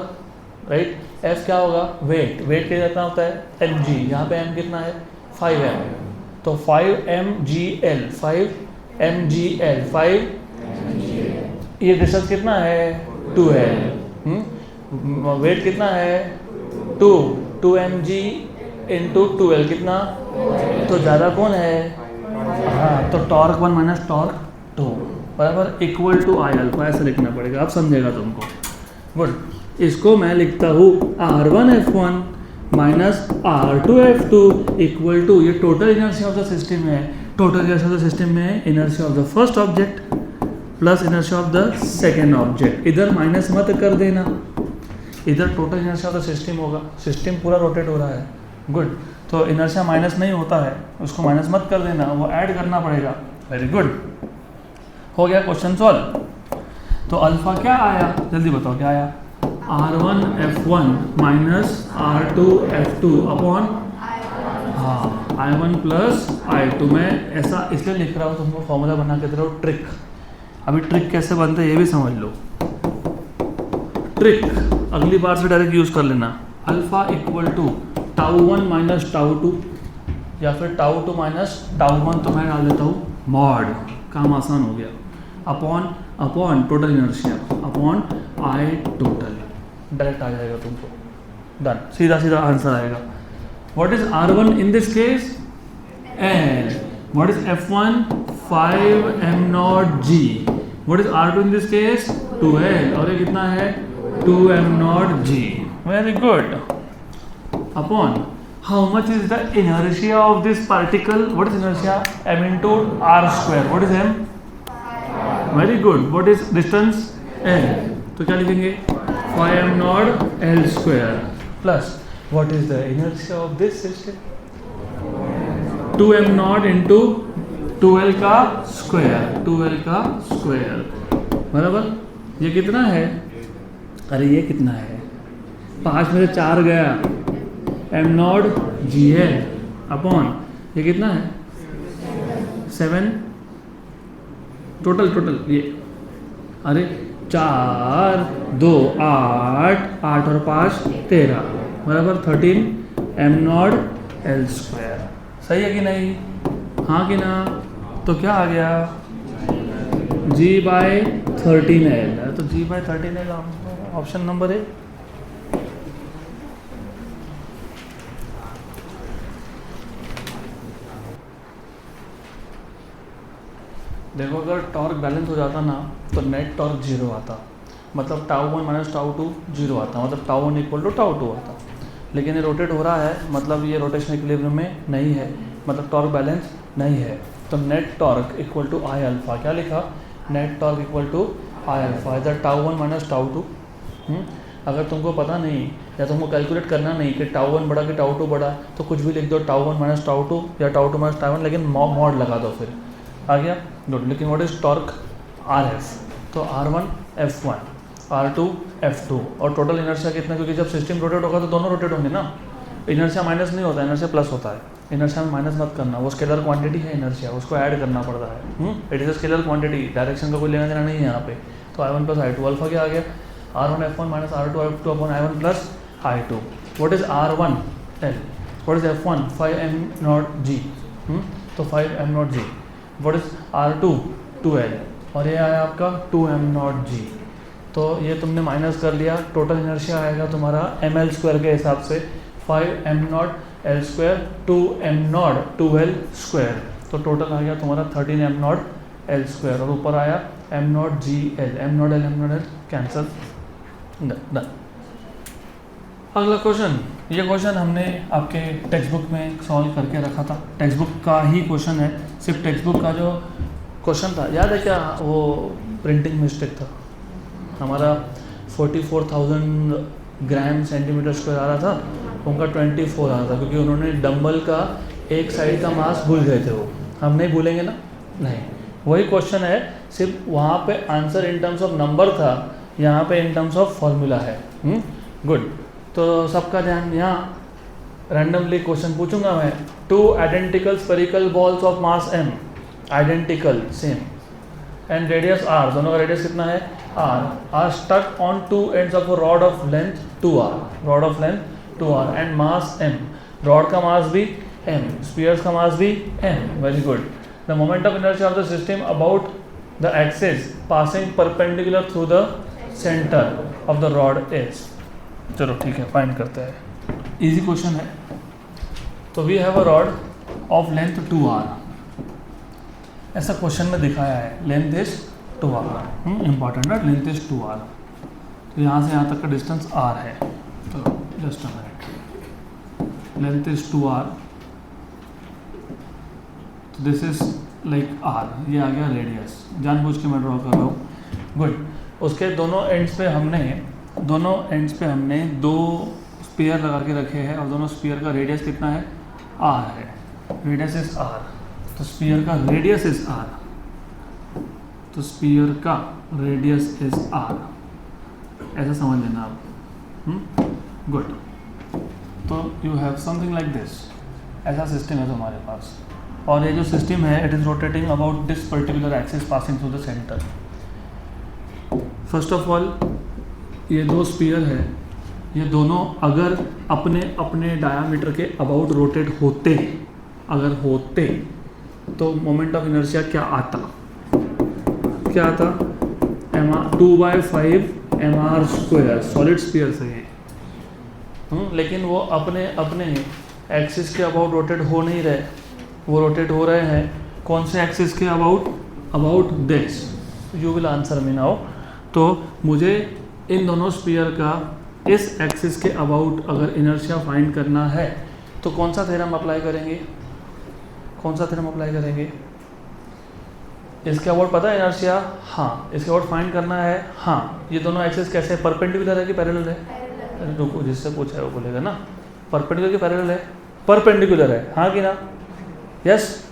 राइट। F क्या होगा? वेट। वेट कितना होता है? mg। यहाँ पे m कितना है? 5m। तो 5mgl, 5mgl, 5 ये डिस्टेंस कितना है? 2l। वेट कितना है? 2mg इंटू 2l कितना? तो ज़्यादा कौन है? हाँ, तो टॉर्क 1 माइनस टॉर्क 2 बराबर इक्वल टू आई अल्फा, ऐसे लिखना पड़ेगा, अब समझेगा तुमको। गुड। इसको मैं लिखता हूँ R1F1 minus R2F2 equal to, ये total inertia of the system है। Total inertia of the system में inertia of the first object plus inertia of the second object. इधर माइनस मत कर देना, इधर total inertia of the system होगा। System पूरा रोटेट हो रहा है। गुड। तो इनर्शिया माइनस नहीं होता है, उसको माइनस मत कर देना, वो ऐड करना पड़ेगा। वेरी गुड, हो गया क्वेश्चन सॉल्व। तो अल्फा क्या आया, जल्दी बताओ क्या आया? R1F1 minus R2F2 upon I1 plus I2। मैं ऐसा इसलिए लिख रहा हूँ, तुमको फॉर्मूला बना के दे रहा हूँ, ट्रिक। अभी ट्रिक कैसे बनते हैं ये भी समझ लो। ट्रिक अगली बार से डायरेक्ट यूज़ कर लेना। अल्फा इक्वल टू τ1 माइनस τ2 या फिर τ2 माइनस τ1, तो मैं डाल देता हूँ मॉड, काम आसान हो गया, upon total inertia upon I total, direct आ जाएगा तुमको, डन, सीधा सीधा आंसर आएगा। What is R1 in this case? L। What is F1? 5m0g। What is R2 in this case? 2L। और ये कितना है? 2m0g। Very good. Upon how much is the inertia of this particle? What is inertia? m into r square. What is m? Very good. What is distance? L. तो क्या लिखेंगे? 5m0 L square plus what is the inertia of this system? 2m0 into 2L का square, 2L का square, बराबर। ये कितना है? अरे ये कितना है? 5 में से 4 गया, m0 gl अपॉन ये कितना है? 7 टोटल ये, अरे 4 2 8 8 और 5 13 बराबर 13 m0 L स्क्वायर। सही है कि नहीं? हाँ कि ना? तो क्या आ गया? g/13l। तो g/13l ऑप्शन नंबर है। देखो, अगर टॉर्क बैलेंस हो जाता ना तो नेट टॉर्क 0 आता, मतलब τ1 माइनस τ2 0 आता, मतलब τ1 इक्वल टू τ2 आता। लेकिन ये रोटेट हो रहा है, मतलब ये रोटेशन इक्विलिब्रियम में नहीं है, मतलब टॉर्क बैलेंस नहीं है। तो net torque equal to I alpha, क्या लिखा? Net torque equal to I alpha, इधर τ1 माइनस τ2। अगर तुमको पता नहीं या तुमको कैलकुलेट करना नहीं कि τ1 बड़ा कि τ2 बड़ा, तो कुछ भी लिख दो, τ1 माइनस τ2 या τ2 माइनस τ1, लेकिन मॉड लगा दो, फिर आ गया गुड। लेकिन व्हाट इज टॉर्क? RF। तो R1F1 R2F2 और टोटल इनर्शिया कितना? क्योंकि जब सिस्टम रोटेट होगा तो दोनों रोटेट होंगे ना, इनर्शिया माइनस नहीं होता, इनर्शिया प्लस होता है। इनर्शिया में माइनस मत करना, वो स्केलर क्वांटिटी है इनर्शिया, उसको ऐड करना पड़ता है। It is a scalar quantity, direction का कोई लेना देना नहीं है यहाँ पे। तो I1 प्लस I2, अल्फा क्या आ गया? R1F1 minus R2F2 upon I1 plus I2। What is R1L? What is F1? 5m0g, तो 5m0g। What is R2? 2L, और ये आया आपका 2m0g। तो ये तुमने माइनस कर लिया, टोटल इनर्शिया आएगा तुम्हारा ml स्क्वायर के हिसाब से 5m0 L square 2m0 2L square, तो टोटल आ गया तुम्हारा 13m0 L स्क्वायर, और ऊपर आया m0gl, m0l कैंसल, डन। अगला क्वेश्चन, ये क्वेश्चन हमने आपके टेक्स्ट बुक में सॉल्व करके रखा था, टेक्स्ट बुक का ही क्वेश्चन है, सिर्फ टेक्स्ट बुक का जो क्वेश्चन था, याद है क्या? वो प्रिंटिंग मिस्टेक था हमारा, 44,000 ग्राम सेंटीमीटर स्क्वायर आ रहा था, उनका 24 आ रहा था, क्योंकि उन्होंने डंबल का एक साइड का मास भूल गए थे। वो हम नहीं भूलेंगे ना? नहीं, वही क्वेश्चन है, सिर्फ वहाँ पे answer in terms of number था, यहाँ पे इन टर्म्स ऑफ फॉर्मूला है। गुड। तो सबका ध्यान यहाँ रैंडमली क्वेश्चन पूछूंगा मैं, 2 identical spherical balls of mass m, identical same and radius r, दोनों का रेडियस कितना है r, are stuck on 2 ends of a rod of length 2r, rod of length 2r and mass m, rod का mass भी m, spheres का mass भी m, very good. The moment of inertia of the system about the axis passing perpendicular through the centre of the rod is. चलो ठीक है, find करते हैं, easy question है. तो we have a rod of length 2r, ऐसा question में दिखाया है, लेंथ इज 2r, इंपॉर्टेंट है, लेंथ इज 2r. तो यहाँ से यहाँ तक का डिस्टेंस r है. तो just a minute, length is 2r, तो दिस इज लाइक r, ये आ गया रेडियस, जानबूझ के मैं ड्रॉ कर रहा हूँ. गुड. उसके दोनों एंड्स पे हमने 2 स्पीयर लगा के रखे हैं और दोनों स्पीयर का रेडियस कितना है r है, रेडियस इज r. तो स्पीयर का रेडियस इज r, तो स्पीयर का रेडियस इज r, ऐसा समझ लेना आप. गुड. तो you have something like this, ऐसा सिस्टम है तुम्हारे पास, और ये जो सिस्टम है it is rotating about this particular axis passing through the centre. First of all ये 2 स्पीयर है, ये दोनों अगर अपने अपने डायामीटर के अबाउट रोटेट होते, अगर होते तो मोमेंट ऑफ इनर्शिया क्या आता, 2/5 mr², सॉलिड स्पीयर से ये. लेकिन वो अपने अपने एक्सिस के अबाउट रोटेट हो नहीं रहे, वो रोटेट हो रहे हैं कौन से एक्सिस के about this. You will answer me now. तो मुझे इन दोनों स्पीयर का इस एक्सिस के अबाउट अगर इनर्शिया फाइंड करना है तो कौन सा थ्योरम अप्लाई करेंगे, इसके अबाउट पता है इनर्शिया, हाँ. इसके अबाउट फाइंड करना है, हाँ. ये दोनों एक्सिस कैसे, परपेंडिकुलर है कि पैरेलल है, रुको जिससे पूछा है वो बोलेगा ना, परपेंडिकुलर कि पैरेलल है, परपेंडिकुलर है, हाँ कि ना, यस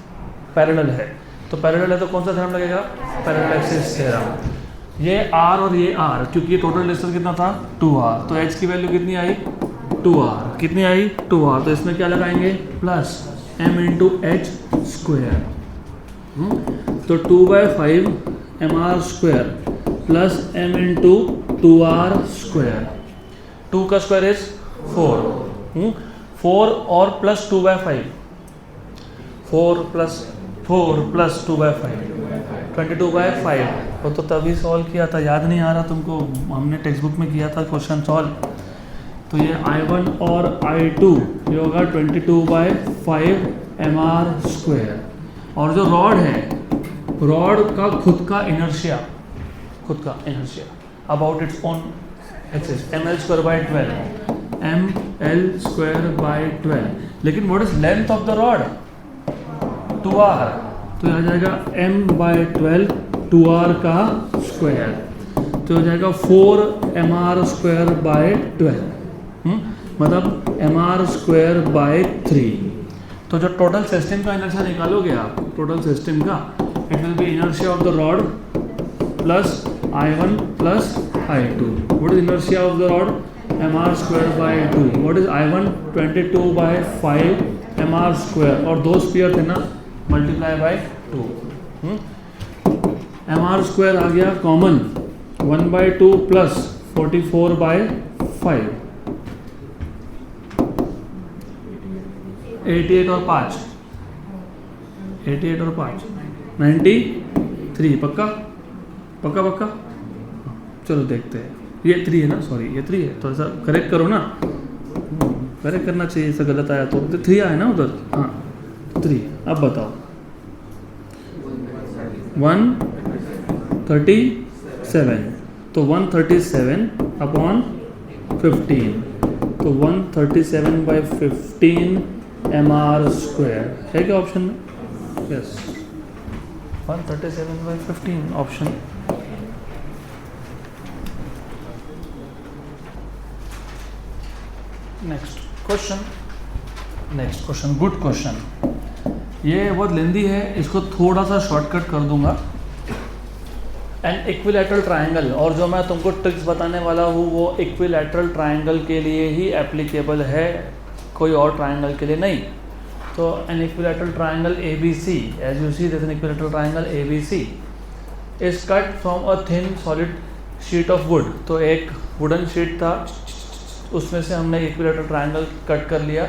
पैरेलल है. तो पैरेलल है तो कौन सा थ्योरम लगेगा, पैरेलल एक्सिस थ्योरम. ये r और ये r, क्योंकि ये टोटल डिस्टेंस कितना था 2r, तो h की वैल्यू कितनी आई 2r, कितनी आई 2r. तो इसमें क्या लगाएंगे, plus m into H square. तो 2/5 mr² plus m into 2r². 2 का स्क्वायर इज 4, 4 और प्लस 2/5, 4 प्लस 2/5, 22/5. वो तो तभी सॉल्व किया था, याद नहीं आ रहा तुमको, हमने टेक्स्ट बुक में किया था क्वेश्चन सॉल्व. तो ये I1 और I2 ये होगा 22/5 mr². और जो रॉड है, रॉड का खुद का inertia about its own axis ml²/12, ml²/12. लेकिन what is length of the rod 2r, तो आ जाएगा m/12 2r का स्क्वायर, तो हो जाएगा 4 mr²/12, मतलब mr²/3. तो जो टोटल सिस्टम का इनर्शिया निकालोगे आप, टोटल सिस्टम का, it will be inertia of the rod plus I1 plus I2. What is inertia of the rod, mr²/2. What is I1, 22/5 mr², और 2 स्पीयर थे ना, मल्टीप्लाई बाय 2. mr² आ गया common, 1/2 plus 44/5, 88 और 5, 93. पक्का. चलो देखते हैं, ये 3 है ना, सॉरी ये 3 है, तो ऐसा करेक्ट करो ना, करेक्ट करना चाहिए, ऐसा गलत आया तो 3 आया ना उधर, हाँ 3. अब बताओ 137, तो 137 अपॉन 15, तो 137/15 mr² है क्या ऑप्शन में, yes 137/15 option. Next question, good question. ये बहुत लेंदी है, इसको थोड़ा सा शॉर्टकट कर दूंगा. एन इक्विलैटरल ट्रायंगल, और जो मैं तुमको ट्रिक्स बताने वाला हूँ वो इक्विलैटरल ट्रायंगल के लिए ही एप्लीकेबल है. कोई और ट्राइंगल के लिए नहीं। तो an equilateral triangle ABC, as you see this an equilateral triangle ABC is cut from a thin solid sheet of wood. तो एक वुडन शीट था, उसमें से हमने इक्विलैटरल ट्राइंगल कट कर लिया।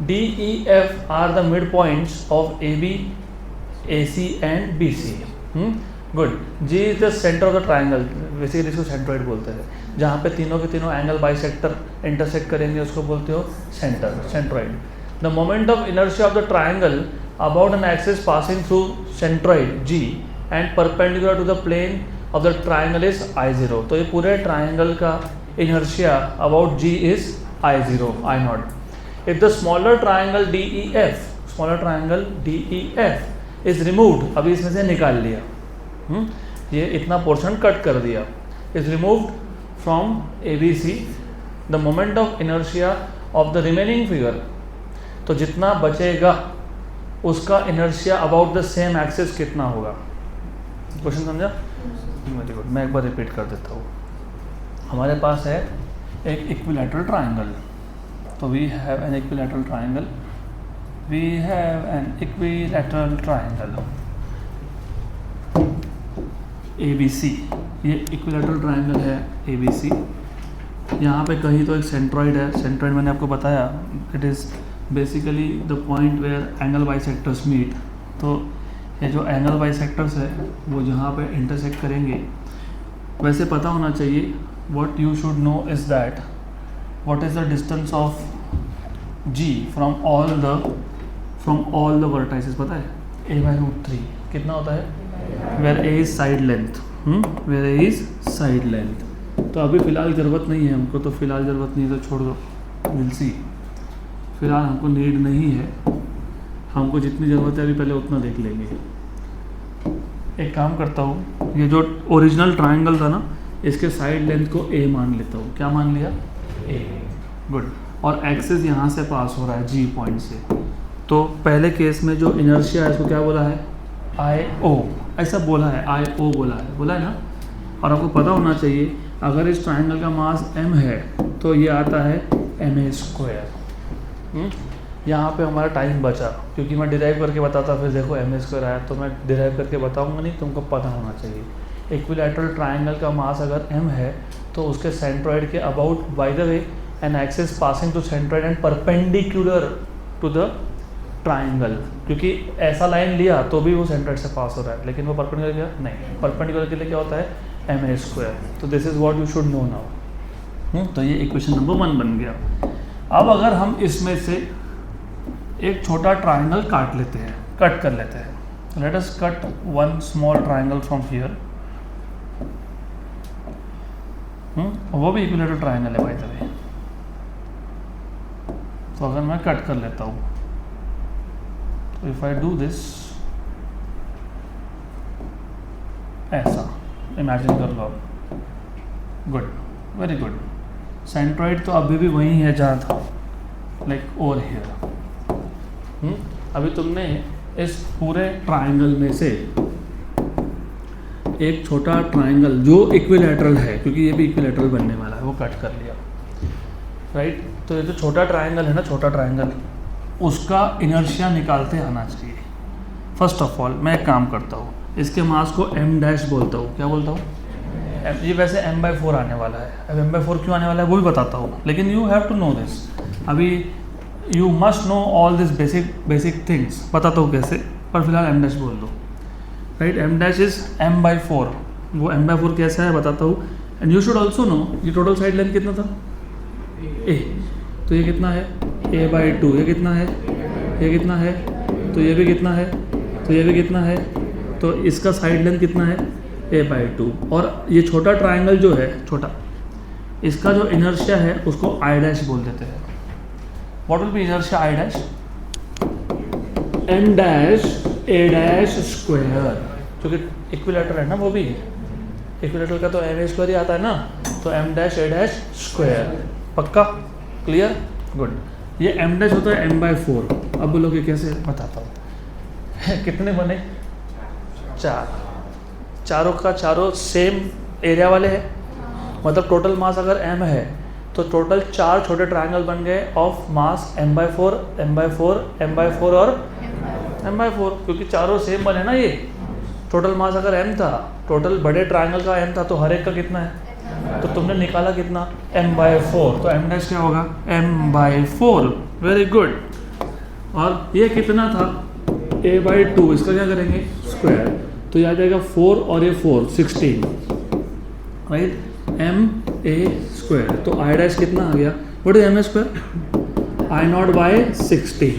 DEF are the mid points of AB, AC and BC। Good. G is the centre of the triangle, basically इसको centroid बोलते हैं। जहाँ पे तीनों के तीनों एंगल बाइसेक्टर इंटरसेक्ट करेंगे उसको बोलते हो centre, centroid. The moment of inertia of the triangle about an axis passing through centroid G and perpendicular to the plane of the triangle is I0। तो ये पूरे ट्राइंगल का inertia about G is I0, I0। If the smaller triangle DEF is removed, अभी इसमें से निकाल लिया, ये इतना पोर्शन कट कर दिया, is removed from ABC, the moment of inertia of the remaining figure, तो जितना बचेगा उसका inertia about the same axis कितना होगा? क्वेश्चन समझा? Very good. मैं एक बार रिपीट कर देता हूँ। हमारे पास है एक इक्विलैटरल ट्राइंगल, तो we have an equilateral triangle, we have an equilateral triangle ABC। ये इक्विलैटरल ट्राइंगल है ABC। यहाँ पे कहीं तो एक सेंट्रॉइड है। सेंट्रॉइड मैंने आपको बताया, it is basically the point where angle bisectors meet. तो ये जो एंगल बाइसेक्टर्स है वो जहाँ पे इंटरसेक्ट करेंगे, वैसे पता होना चाहिए, what you should know is that what is the distance of G from all the vertices. पता है a/√3 कितना होता है? Where a is side length, where a is side length. तो अभी फ़िलहाल ज़रूरत नहीं है हमको, तो फ़िलहाल ज़रूरत नहीं है तो छोड़ दो, विल सी। फ़िलहाल हमको नीड नहीं है, हमको जितनी ज़रूरत है अभी पहले उतना देख लेंगे। एक काम करता हूँ, ये जो ओरिजिनल ट्राइंगल था ना, इसके साइड लेंथ को a मान लेता हूँ। क्या मान लिया? a। गुड। और एक्सिस यहाँ से पास हो रहा है G पॉइंट से। तो पहले केस में जो इनर्शिया है इसको क्या बोला है? I0। ऐसा बोला है, I0 बोला है ना। और आपको पता होना चाहिए, अगर इस ट्राइंगल का मास m है तो ये आता है ma²। यहाँ पे हमारा टाइम बचा, क्योंकि मैं डिराइव करके बताता, फिर देखो ma² आया, तो मैं डिराइव करके बताऊँगा नहीं, तुमको पता होना चाहिए। इक्विलैटरल ट्राइंगल का मास अगर m है तो उसके सेंट्रॉइड के about, by the way, an axis passing to centroid and perpendicular to the triangle, क्योंकि ऐसा लाइन लिया तो भी वो सेंट्रॉइड से पास हो रहा है, लेकिन वो परपेंडिकुलर क्या नहीं, परपेंडिकुलर के लिए क्या होता है? ma²। तो this is what you should no now. तो ये इक्वेशन नंबर 1 बन गया। अब अगर हम इसमें से एक छोटा ट्राइंगल कट कर लेते हैं, let us cut one small triangle from here. वो भी इक्विलैटरल ट्राइंगल है बाय द वे। तो अगर मैं कट कर लेता हूँ, तो इफ आई डू दिस, ऐसा इमेजिन कर लो आप। Good, very good. सेंट्रॉइड तो अभी भी वही है जहाँ था, लाइक ओवर हियर। अभी तुमने इस पूरे ट्राइंगल में से एक छोटा ट्राइंगल जो इक्विलैटरल है, क्योंकि ये भी इक्विलैटरल बनने वाला है, वो कट कर लिया, राइट। तो ये जो छोटा ट्राइंगल है ना, छोटा ट्राइंगल, उसका इनर्शिया निकालते आना चाहिए। फर्स्ट ऑफ ऑल मैं एक काम करता हूँ, इसके मास को m' बोलता हूँ। क्या बोलता हूँ? ये वैसे m/4 आने वाला है। अब m/4 क्यों आने वाला है वो भी बताता हूँ, लेकिन you have to know this. अभी you must know all this basic things. बताता हूँ कैसे, पर फिलहाल m' बोल दो, राइट। m' is m/4। वो m/4 कैसा है बताता हूँ। And you should also know ये टोटल साइड लेंथ कितना था? a। तो ये कितना है? a/2। ये कितना है? ये कितना है? तो ये भी कितना है? तो ये भी कितना है? तो इसका साइड लेंथ कितना है? a/2। और ये छोटा ट्राइंगल जो है, छोटा, इसका जो इनर्शिया है उसको I' बोल देते हैं। What will B inertia I'? m'(a')²। क्योंकि इक्विलैटरल है ना, वो भी इक्विलैटरल का तो ma² ही आता है ना, तो m'(a')²। पक्का? क्लियर? गुड। ये m' होता है m/4। अब बोलोगे कैसे? बताता हूँ। कितने बने? 4। चारों का चारों सेम एरिया वाले हैं, मतलब टोटल मास अगर m है तो टोटल 4 छोटे ट्रायंगल बन गए of mass m/4 m/4 m/4 और m/4, क्योंकि चारों सेम बने ना। ये टोटल मास अगर m था, टोटल बड़े ट्रायंगल का m था, तो हर एक का कितना है, तो तुमने निकाला कितना m/4, तो m डैश क्या होगा m/4। Very good. और ये कितना था a/2, इसका क्या करेंगे स्क्वायर, तो ये आ जाएगा 4 और ये 4 16, राइट, ma²। तो i डैश कितना आ गया, व्हाट इज ma², I0/16,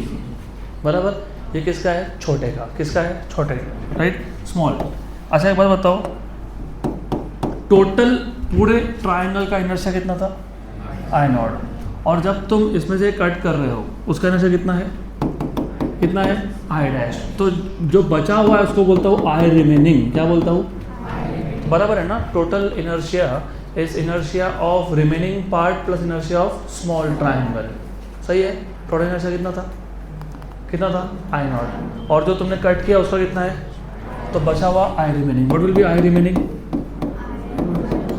बराबर। ये किसका है, छोटे का, किसका है, छोटे का, राइट, स्मॉल। अच्छा एक बात बताओ, टोटल पूरे ट्रायंगल का इनर्शिया कितना था I0, और जब तुम इसमें से कट कर रहे हो उसका इनर्शिया कितना है, कितना है I डैश, तो जो बचा हुआ है उसको बोलता हूँ I रिमेनिंग। क्या बोलता हूँ, बराबर है ना। Total inertia is inertia of remaining part plus inertia of small triangle, सही है। टोटल इनर्शिया कितना था, कितना था I0, और जो तुमने कट किया उसका कितना है, तो बचा हुआ I remaining. What will B I remaining,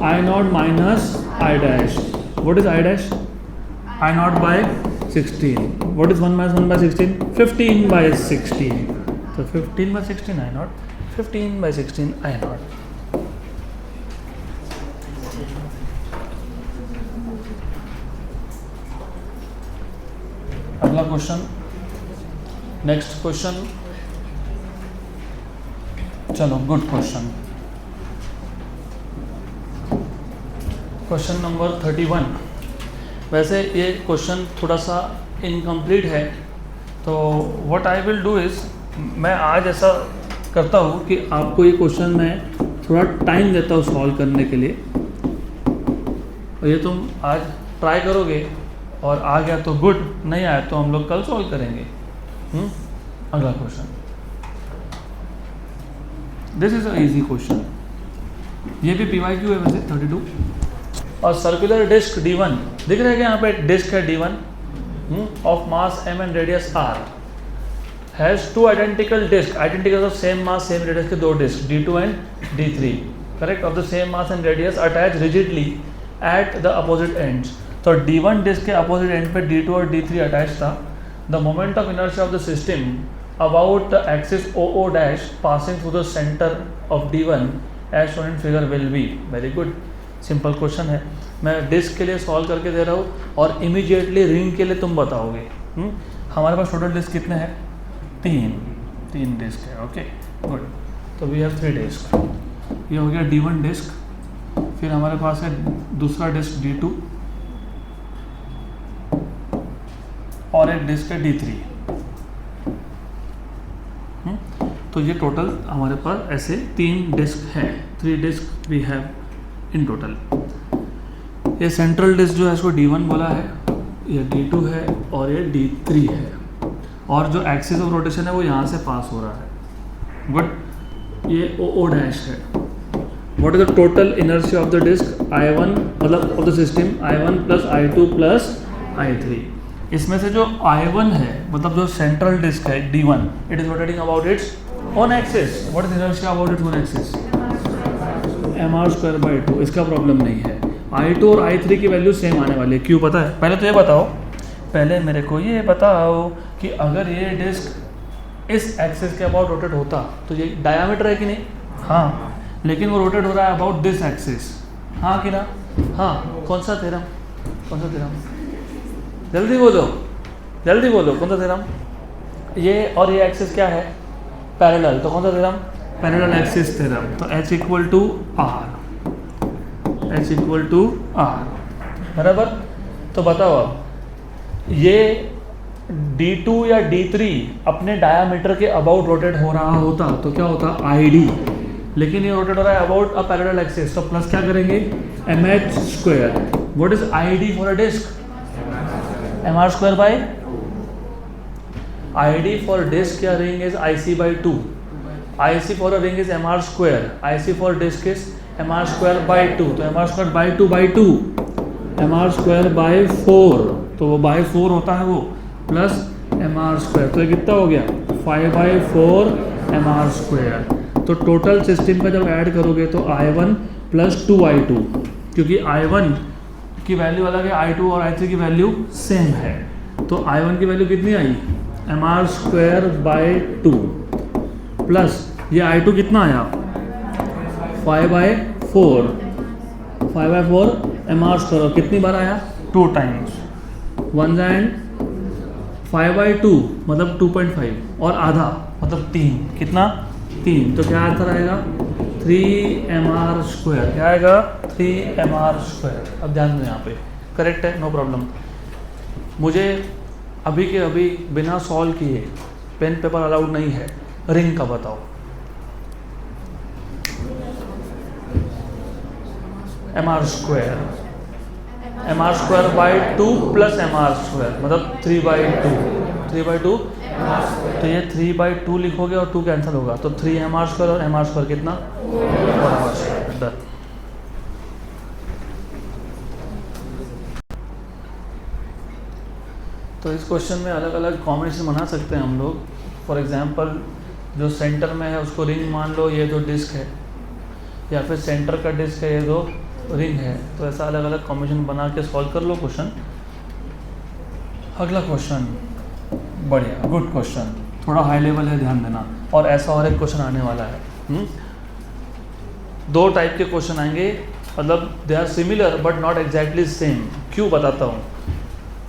I0 minus I dash. What is I dash, I0/16। What is 1 - 1/16, 15/16, तो 15/16 I0, 15/16 I0। अगला क्वेश्चन, नेक्स्ट क्वेश्चन, चलो गुड क्वेश्चन, क्वेश्चन नंबर 31। वैसे ये क्वेश्चन थोड़ा सा इनकम्प्लीट है, तो what I will do is, मैं आज ऐसा करता हूँ कि आपको ये क्वेश्चन मैं थोड़ा टाइम देता हूँ सॉल्व करने के लिए, और ये तुम आज ट्राई करोगे और आ गया तो गुड, नहीं आया तो हम लोग कल सॉल्व करेंगे। अगला question, this is a easy question, ये भी PYQ है वैसे 32। और सर्कुलर डिस्क D1 दिख रहा है कि यहाँ पे डिस्क है D1 of mass m and radius r has 2 identical disc, identical of same mass same radius के 2 disc D2 and D3, correct, of the same mass and radius attach rigidly at the opposite ends. तो D1 disc के opposite and पे D2 और D3 attach था। The moment of inertia of the system about the axis OO dash passing through the centre of D1 as shown in figure will be. Very good, simple question है, मैं disc के लिए solve करके दे रहा हूँ और immediately ring के लिए तुम बताओगे। हमारे पास टोटल डिस्क कितने हैं, 3 डिस्क है, ओके गुड। तो वी हैव 3 डिस्क, ये हो गया D1 डिस्क, फिर हमारे पास है दूसरा डिस्क D2 और एक डिस्क है D3। तो ये टोटल हमारे पास ऐसे 3 डिस्क है, 3 disc we have in total. ये सेंट्रल डिस्क जो है इसको D1 बोला है, ये D2 है और ये D3 है, और जो एक्सिस ऑफ रोटेशन है वो यहाँ से पास हो रहा है, बट ये OO डैश है। What is the total inertia of the disc I1, मतलब of the system I1 plus I2 plus I3। इसमें से जो I1 है, मतलब जो सेंट्रल डिस्क है D1, it is rotating about its own axis. What is inertia about its own axis, mr²/2। इसका problem नहीं है। I2 और I3 की वैल्यू सेम आने वाली है, क्यों पता है? पहले तो ये बताओ, पहले मेरे को ये बताओ कि अगर ये डिस्क इस एक्सिस के अबाउट रोटेट होता तो ये डायमीटर है कि नहीं? हाँ, लेकिन वो रोटेट हो रहा है अबाउट दिस एक्सिस, हाँ कि ना? हाँ, कौन सा थ्योरम, कौन सा थ्योरम, जल्दी बोलो, जल्दी बोलो, कौन सा थ्योरम? ये और ये एक्सिस क्या है? पैरेलल, तो कौन सा थ्योरम? Parallel axis theorem. तो H equal to R, H equal to R, बराबर। तो बताओ अब ये D2 या D3 अपने डायामीटर के अबाउट रोटेट हो रहा होता तो क्या होता? ID, लेकिन ये रोटेट हो रहा है अबाउट अ पैरेलल एक्सिस, तो प्लस क्या करेंगे? mh²। What is ID for a disc? mr²/, ID for disk या ring is IC/2, IC for a ring is mr², IC for disk is mr²/2, तो mr²/2/2, mr²/4, तो वो by 4 होता है वो, प्लस mr², तो ये कितना हो गया? 5/4 mr²। तो टोटल सिस्टम का जब ऐड करोगे तो I1 प्लस 2I2, क्योंकि I1 की वैल्यू अलग है, I2 और I3 की वैल्यू सेम है, तो I1 की वैल्यू कितनी आई, mr²/2 प्लस ये I2 कितना आया 5/4 mr², कितनी बार आया 2 टाइम्स, 1 एंड 5/2 मतलब 2.5 और आधा मतलब 3, कितना 3, तो क्या आंसर आएगा 3mr², क्या आएगा 3mr²। अब ध्यान दो यहाँ पे करेक्ट है, नो प्रॉब्लम। मुझे अभी के अभी बिना सॉल्व किए, पेन पेपर अलाउड नहीं है, रिंग का बताओ। mr² mr²/2 प्लस mr² मतलब 3/2, तो ये 3/2 लिखोगे और 2 कैंसिल होगा, तो 3mr² और mr² कितना 4mr²। डन। तो इस क्वेश्चन में अलग अलग कॉम्बिनेशन बना सकते हैं हम लोग। फॉर एग्जांपल जो सेंटर में है उसको रिंग मान लो, ये जो डिस्क है, या फिर सेंटर का डिस्क है, ये जो रिंग है, तो ऐसा अलग अलग कॉम्बिनेशन बना के सॉल्व कर लो क्वेश्चन। अगला क्वेश्चन बढ़िया, गुड क्वेश्चन, थोड़ा हाई लेवल है, ध्यान देना। और ऐसा और एक क्वेश्चन आने वाला है। 2 टाइप के क्वेश्चन आएंगे, मतलब they are similar but not exactly same. क्यों बताता हूँ,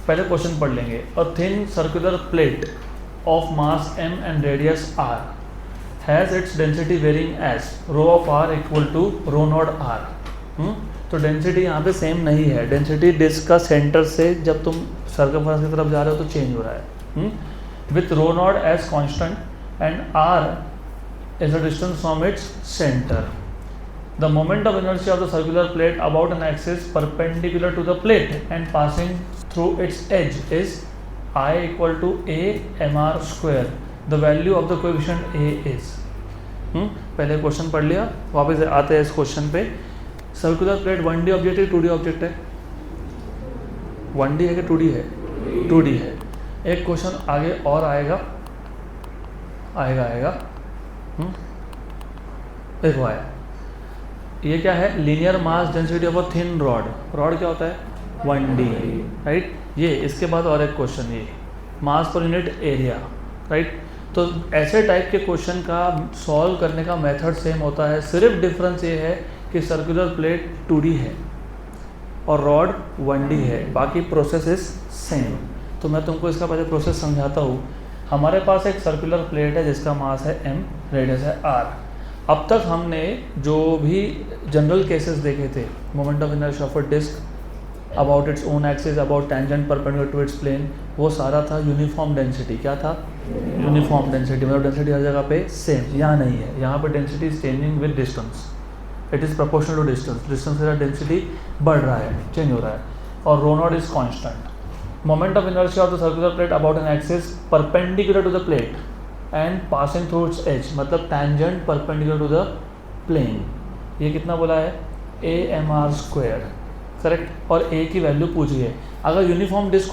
पहले क्वेश्चन पढ़ लेंगे। A thin circular plate of mass m and radius r has its density varying as rho of r equal to rho naught r। तो density यहाँ पे same नहीं है, डेंसिटी डिस्क का सेंटर से जब तुम सर्कमफ्रेंस की तरफ जा रहे हो तो चेंज हो रहा है, with rho naught as constant and r is a distance from its centre. The moment of inertia of the circular plate about an axis perpendicular to the plate and passing through its edge is I equal to a mr². The value of the coefficient a is पहले question पढ़ लिया, वापस आते हैं इस question पे। Circular plate 1D object है 2D object है, 1D है कि 2D है, 2D है। एक क्वेश्चन आगे और आएगा, देखो आया, ये क्या है, linear mass density of a thin rod. Rod क्या होता है 1D, राइट। ये इसके बाद और एक क्वेश्चन, ये मास पर यूनिट एरिया, राइट। तो ऐसे टाइप के क्वेश्चन का सॉल्व करने का मेथड सेम होता है, सिर्फ डिफरेंस ये है कि सर्कुलर प्लेट 2D है और रॉड 1D है, बाकी प्रोसेस इज सेम। तो मैं तुमको इसका पहले प्रोसेस समझाता हूँ। हमारे पास एक सर्कुलर प्लेट है जिसका मास है m, रेडियस है r। अब तक हमने जो भी जनरल केसेस देखे थे, moment of inertia of a disc about its own axis, about tangent perpendicular to its plane, वो सारा था यूनिफॉर्म डेंसिटी। क्या था, यूनिफॉर्म डेंसिटी, मतलब डेंसिटी हर जगह पे सेम। यहाँ नहीं है, यहाँ पे density is changing with distance, it is proportional to distance. Distance के साथ डेंसिटी बढ़ रहा है, चेंज हो रहा है, और rho naught is constant. Moment of inertia of the circular plate about an axis perpendicular to the plate and passing through its edge, मतलब tangent perpendicular to the plane. ये कितना बोला है, a mr², करेक्ट। और a की value पूछी है। अगर यूनिफॉर्म डिस्क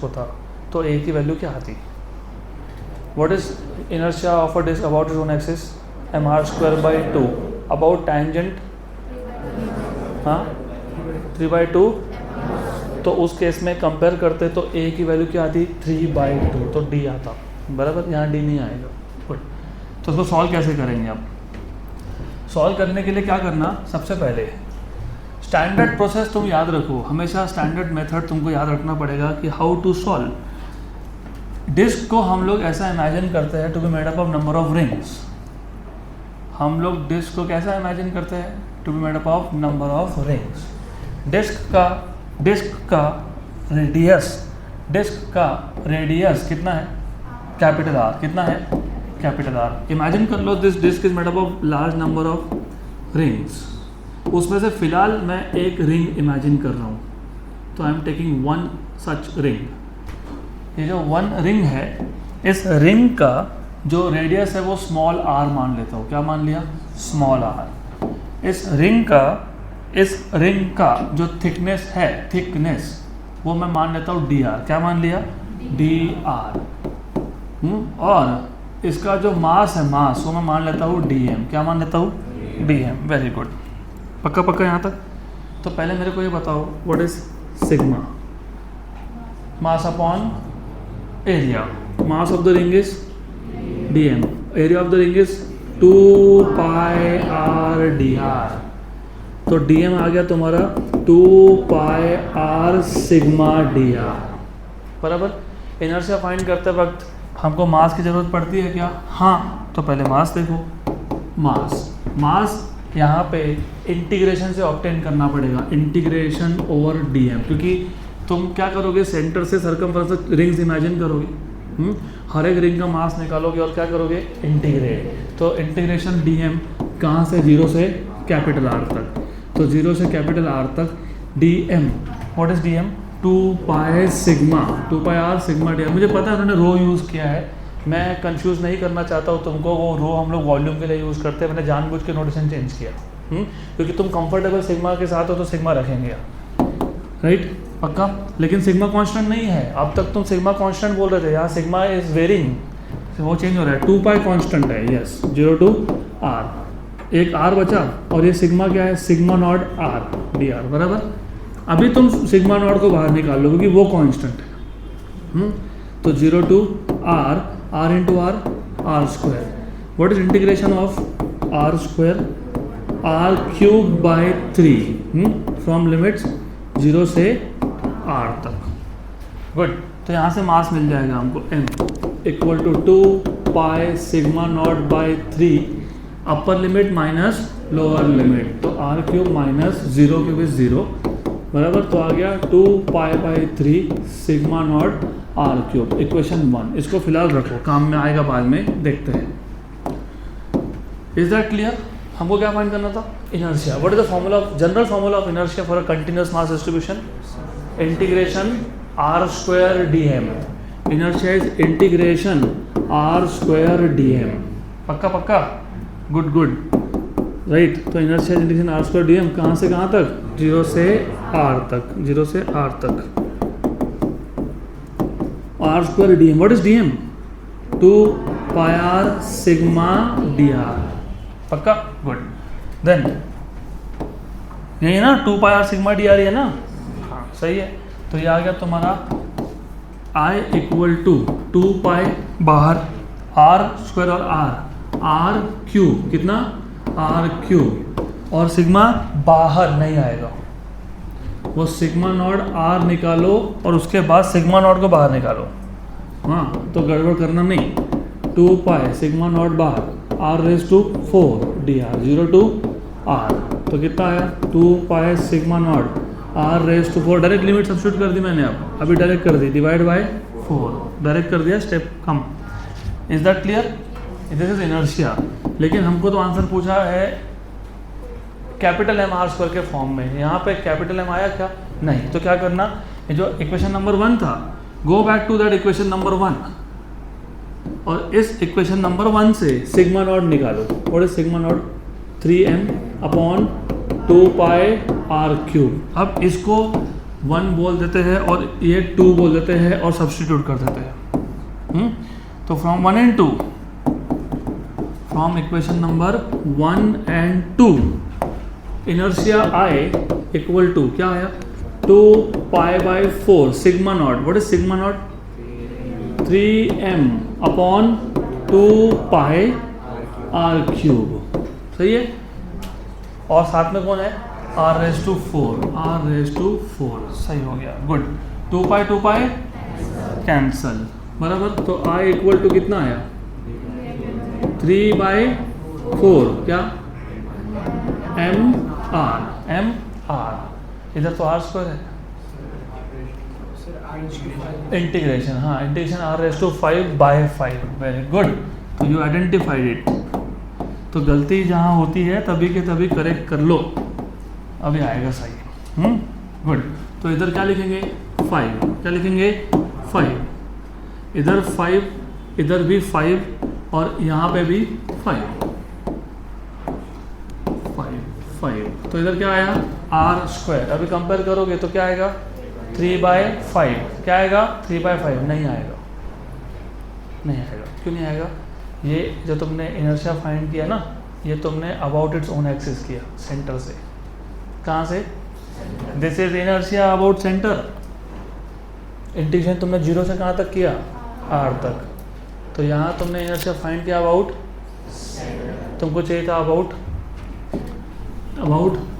होता तो a की वैल्यू क्या आती, what is inertia of a disc about its own axis, mr²/2 about tangent, हाँ 3/2। तो उस केस में कंपेयर करते तो a की वैल्यू क्या आती 3/2, तो d आता, बराबर। यहाँ डी नहीं आएगा, गुड। तो उसको सॉल्व कैसे करेंगे आप, सॉल्व करने के लिए क्या करना, सबसे पहले स्टैंडर्ड प्रोसेस तुम याद रखो, हमेशा स्टैंडर्ड मेथड तुमको याद रखना पड़ेगा कि हाउ टू सॉल्व। डिस्क को हम लोग ऐसा इमेजिन करते हैं to be made up of number of rings. हम लोग डिस्क को कैसा इमेजिन करते हैं, to be made up of number of rings. Disc का रेडियस कितना है, कैपिटल R, कितना है कैपिटल R। इमेजिन कर लो this disc is made up of large number of rings. उसमें से फिलहाल मैं एक रिंग इमेजिन कर रहा हूँ, तो I am taking one such ring. ये जो वन रिंग है, इस रिंग का जो रेडियस है वो स्मॉल r मान लेता हूँ। क्या मान लिया, स्मॉल r। इस रिंग का जो थिकनेस वो मैं मान लेता हूँ dr। क्या मान लिया, dr। और इसका जो मास है, वो मैं मान लेता हूँ dm। क्या मान लेता हूँ, dm। वेरी गुड, पक्का यहाँ तक। तो पहले मेरे को ये बताओ what is sigma, mass upon area, mass of the ring is dm, area of the ring is 2 pi R D R. तो dm आ गया तुम्हारा 2 pi r sigma D R, बराबर। इनर्शिया फाइंड करते वक्त हमको मास की ज़रूरत पड़ती है क्या? हाँ, तो पहले मास देखो। मास यहाँ पे इंटीग्रेशन से ऑब्टेन करना पड़ेगा, इंटीग्रेशन ओवर dm, क्योंकि तुम क्या करोगे, सेंटर से सर्कमफ्रेंस रिंग्स इमेजिन करोगे, हर एक रिंग का मास निकालोगे और क्या करोगे, इंटीग्रेट। तो इंटीग्रेशन dm कहाँ से, 0 से कैपिटल R तक। तो 0 से कैपिटल R तक dm, what is dm? 2 pi sigma, 2 pi r sigma dm। मुझे पता है उन्होंने रो यूज़ किया है, मैं कंफ्यूज नहीं करना चाहता हूँ तुमको। वो रो हम लोग वॉल्यूम के लिए यूज़ करते हैं, मैंने जानबूझ के नोटेशन चेंज किया, क्योंकि तुम कंफर्टेबल सिग्मा के साथ हो तो सिग्मा रखेंगे, राइट? पक्का। लेकिन सिग्मा कांस्टेंट नहीं है, अब तक तुम सिग्मा कांस्टेंट बोल रहे थे, यहाँ सिग्मा इज वेरिंग, वो चेंज हो रहा है। 2 पाई कांस्टेंट है, यस, 0 टू r, एक r बचा, और ये सिग्मा क्या है, sigma naught r D R, बराबर। अभी तुम सिग्मा नॉट को बाहर निकाल लो क्योंकि वो कांस्टेंट है। तो 0 to r, r into r, r square. What is integration of r square? r cube by 3 from limits 0 से r तक। गुड। तो यहाँ से मास मिल जाएगा हमको m equal to 2 pi sigma naught by 3, upper limit minus lower limit, तो r cube minus 0 cube is 0, बराबर। तो आ गया 2 pi by 3 sigma naught r cube, equation 1। इसको फिलहाल रखो, काम में आएगा बाद में, देखते हैं। Is that clear? हमको क्या फाइंड करना था? Inertia. What is the formula, general formula of inertia for a continuous mass distribution? Integration r square dm। Inertia is integration r square dm। पक्का पक्का, गुड गुड, राइट। तो inertia integration r square dm, कहाँ से कहाँ तक? 0 से r तक, 0 से r तक। r square dm, what is dm? 2 pi r sigma dr। पक्का, गुड। देन यही है ना, 2 पाई r सिग्मा dr है ना? हाँ, सही है। तो ये आ गया तुम्हारा I इक्वल टू 2 पाई बाहर r स्क्वायर और r क्यूब, कितना? r क्यूब, और सिग्मा बाहर नहीं आएगा, वो सिग्मा नॉट r निकालो और उसके बाद सिग्मा नॉट को बाहर निकालो। हाँ, तो गड़बड़ करना नहीं। 2 पाई सिग्मा नॉट बाहर, r raise to 4 dr, 0 to r, तो कितना आया? 2 pi sigma naught r raise to 4। Direct limit substitute कर दी मैंने, अभी डायरेक्ट कर दी, डिवाइड बाय 4, डायरेक्ट कर दिया, step come. Is that clear? This is inertia. लेकिन हमको तो आंसर पूछा है कैपिटल एम आर स्क्वायर के फॉर्म में, यहाँ पे कैपिटल एम आया क्या? नहीं। तो क्या करना, ये जो इक्वेशन नंबर 1 था, go back to that equation number 1, और इस इक्वेशन नंबर 1 से सिग्मा नॉट निकालो। What is sigma naught? 3m upon 2 pi r cube. अब इसको 1 बोल देते हैं और ये 2 बोल देते हैं और सब्स्टिट्यूट कर देते हैं। तो from 1 and 2, from equation number 1 and 2, inertia I equal to क्या आया? 2 pi by 4 sigma naught. What is sigma naught? 3m upon 2 pi r cube. सही है। और साथ में कौन है? r raise to 4, r raise to 4, सही हो गया, गुड। 2 पाई कैंसल, बराबर। तो I इक्वल टू कितना आया? 3 बाई 4, क्या? m r, इधर तो r स्क्वायर है, इंटीग्रेशन, हाँ, integration r raise to 5 by 5, very good. तो यू आइडेंटिफाइड इट। तो गलती जहाँ होती है तभी के तभी करेक्ट कर लो, अभी आएगा सही। गुड। तो इधर क्या लिखेंगे? 5, क्या लिखेंगे? 5, इधर 5, इधर भी 5, और यहाँ पे भी 5, 5। तो इधर क्या आया? r square. अभी कंपेयर करोगे तो क्या आएगा? 3 बाई 5, क्या आएगा? 3 बाई 5, नहीं आएगा, नहीं आएगा। क्यों नहीं आएगा? ये जो तुमने इनर्शिया फाइंड किया ना, ये तुमने अबाउट इट्स ओन एक्सिस किया, सेंटर से। कहाँ से? This is inertia about centre. Integration तुमने 0 से कहाँ तक किया, r तक, तो यहाँ तुमने इनर्शिया फाइंड किया अबाउट, तुमको चाहिए था अबाउट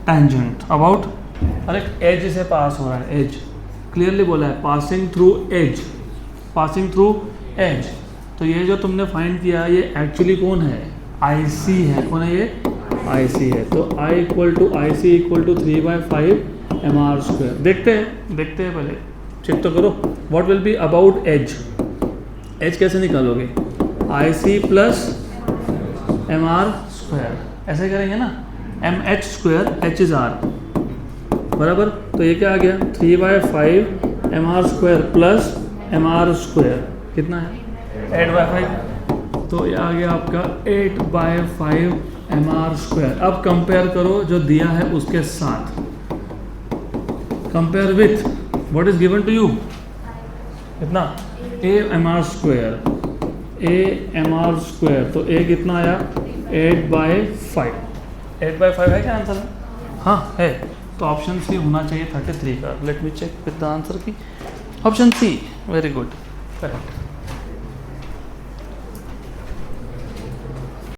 टेंजेंट, अबाउट, अरे एज से पास हो रहा है, एज क्लियरली बोला है, passing through edge, passing through edge. तो ये जो तुमने फाइंड किया ये एक्चुअली कौन है, IC है, कौन है ये, IC है। तो I equal to IC equal to 3/5 mr²। देखते हैं पहले चेक तो करो, what will be about edge, edge कैसे निकालोगे, IC प्लस mr², ऐसे करेंगे ना, mh², h इज r, बराबर। तो ये क्या आ गया, 3/5 mr² प्लस mr², कितना है 8/5, तो ये आ गया आपका 8/5 mr²। अब कंपेयर करो जो दिया है उसके साथ, compare with what is given to you, कितना, a mr², तो a कितना आया 8/5, 8/5 है क्या आंसर, हाँ है। तो ऑप्शन सी होना चाहिए 33 का। Let me check with the answer key, option C, very good, correct.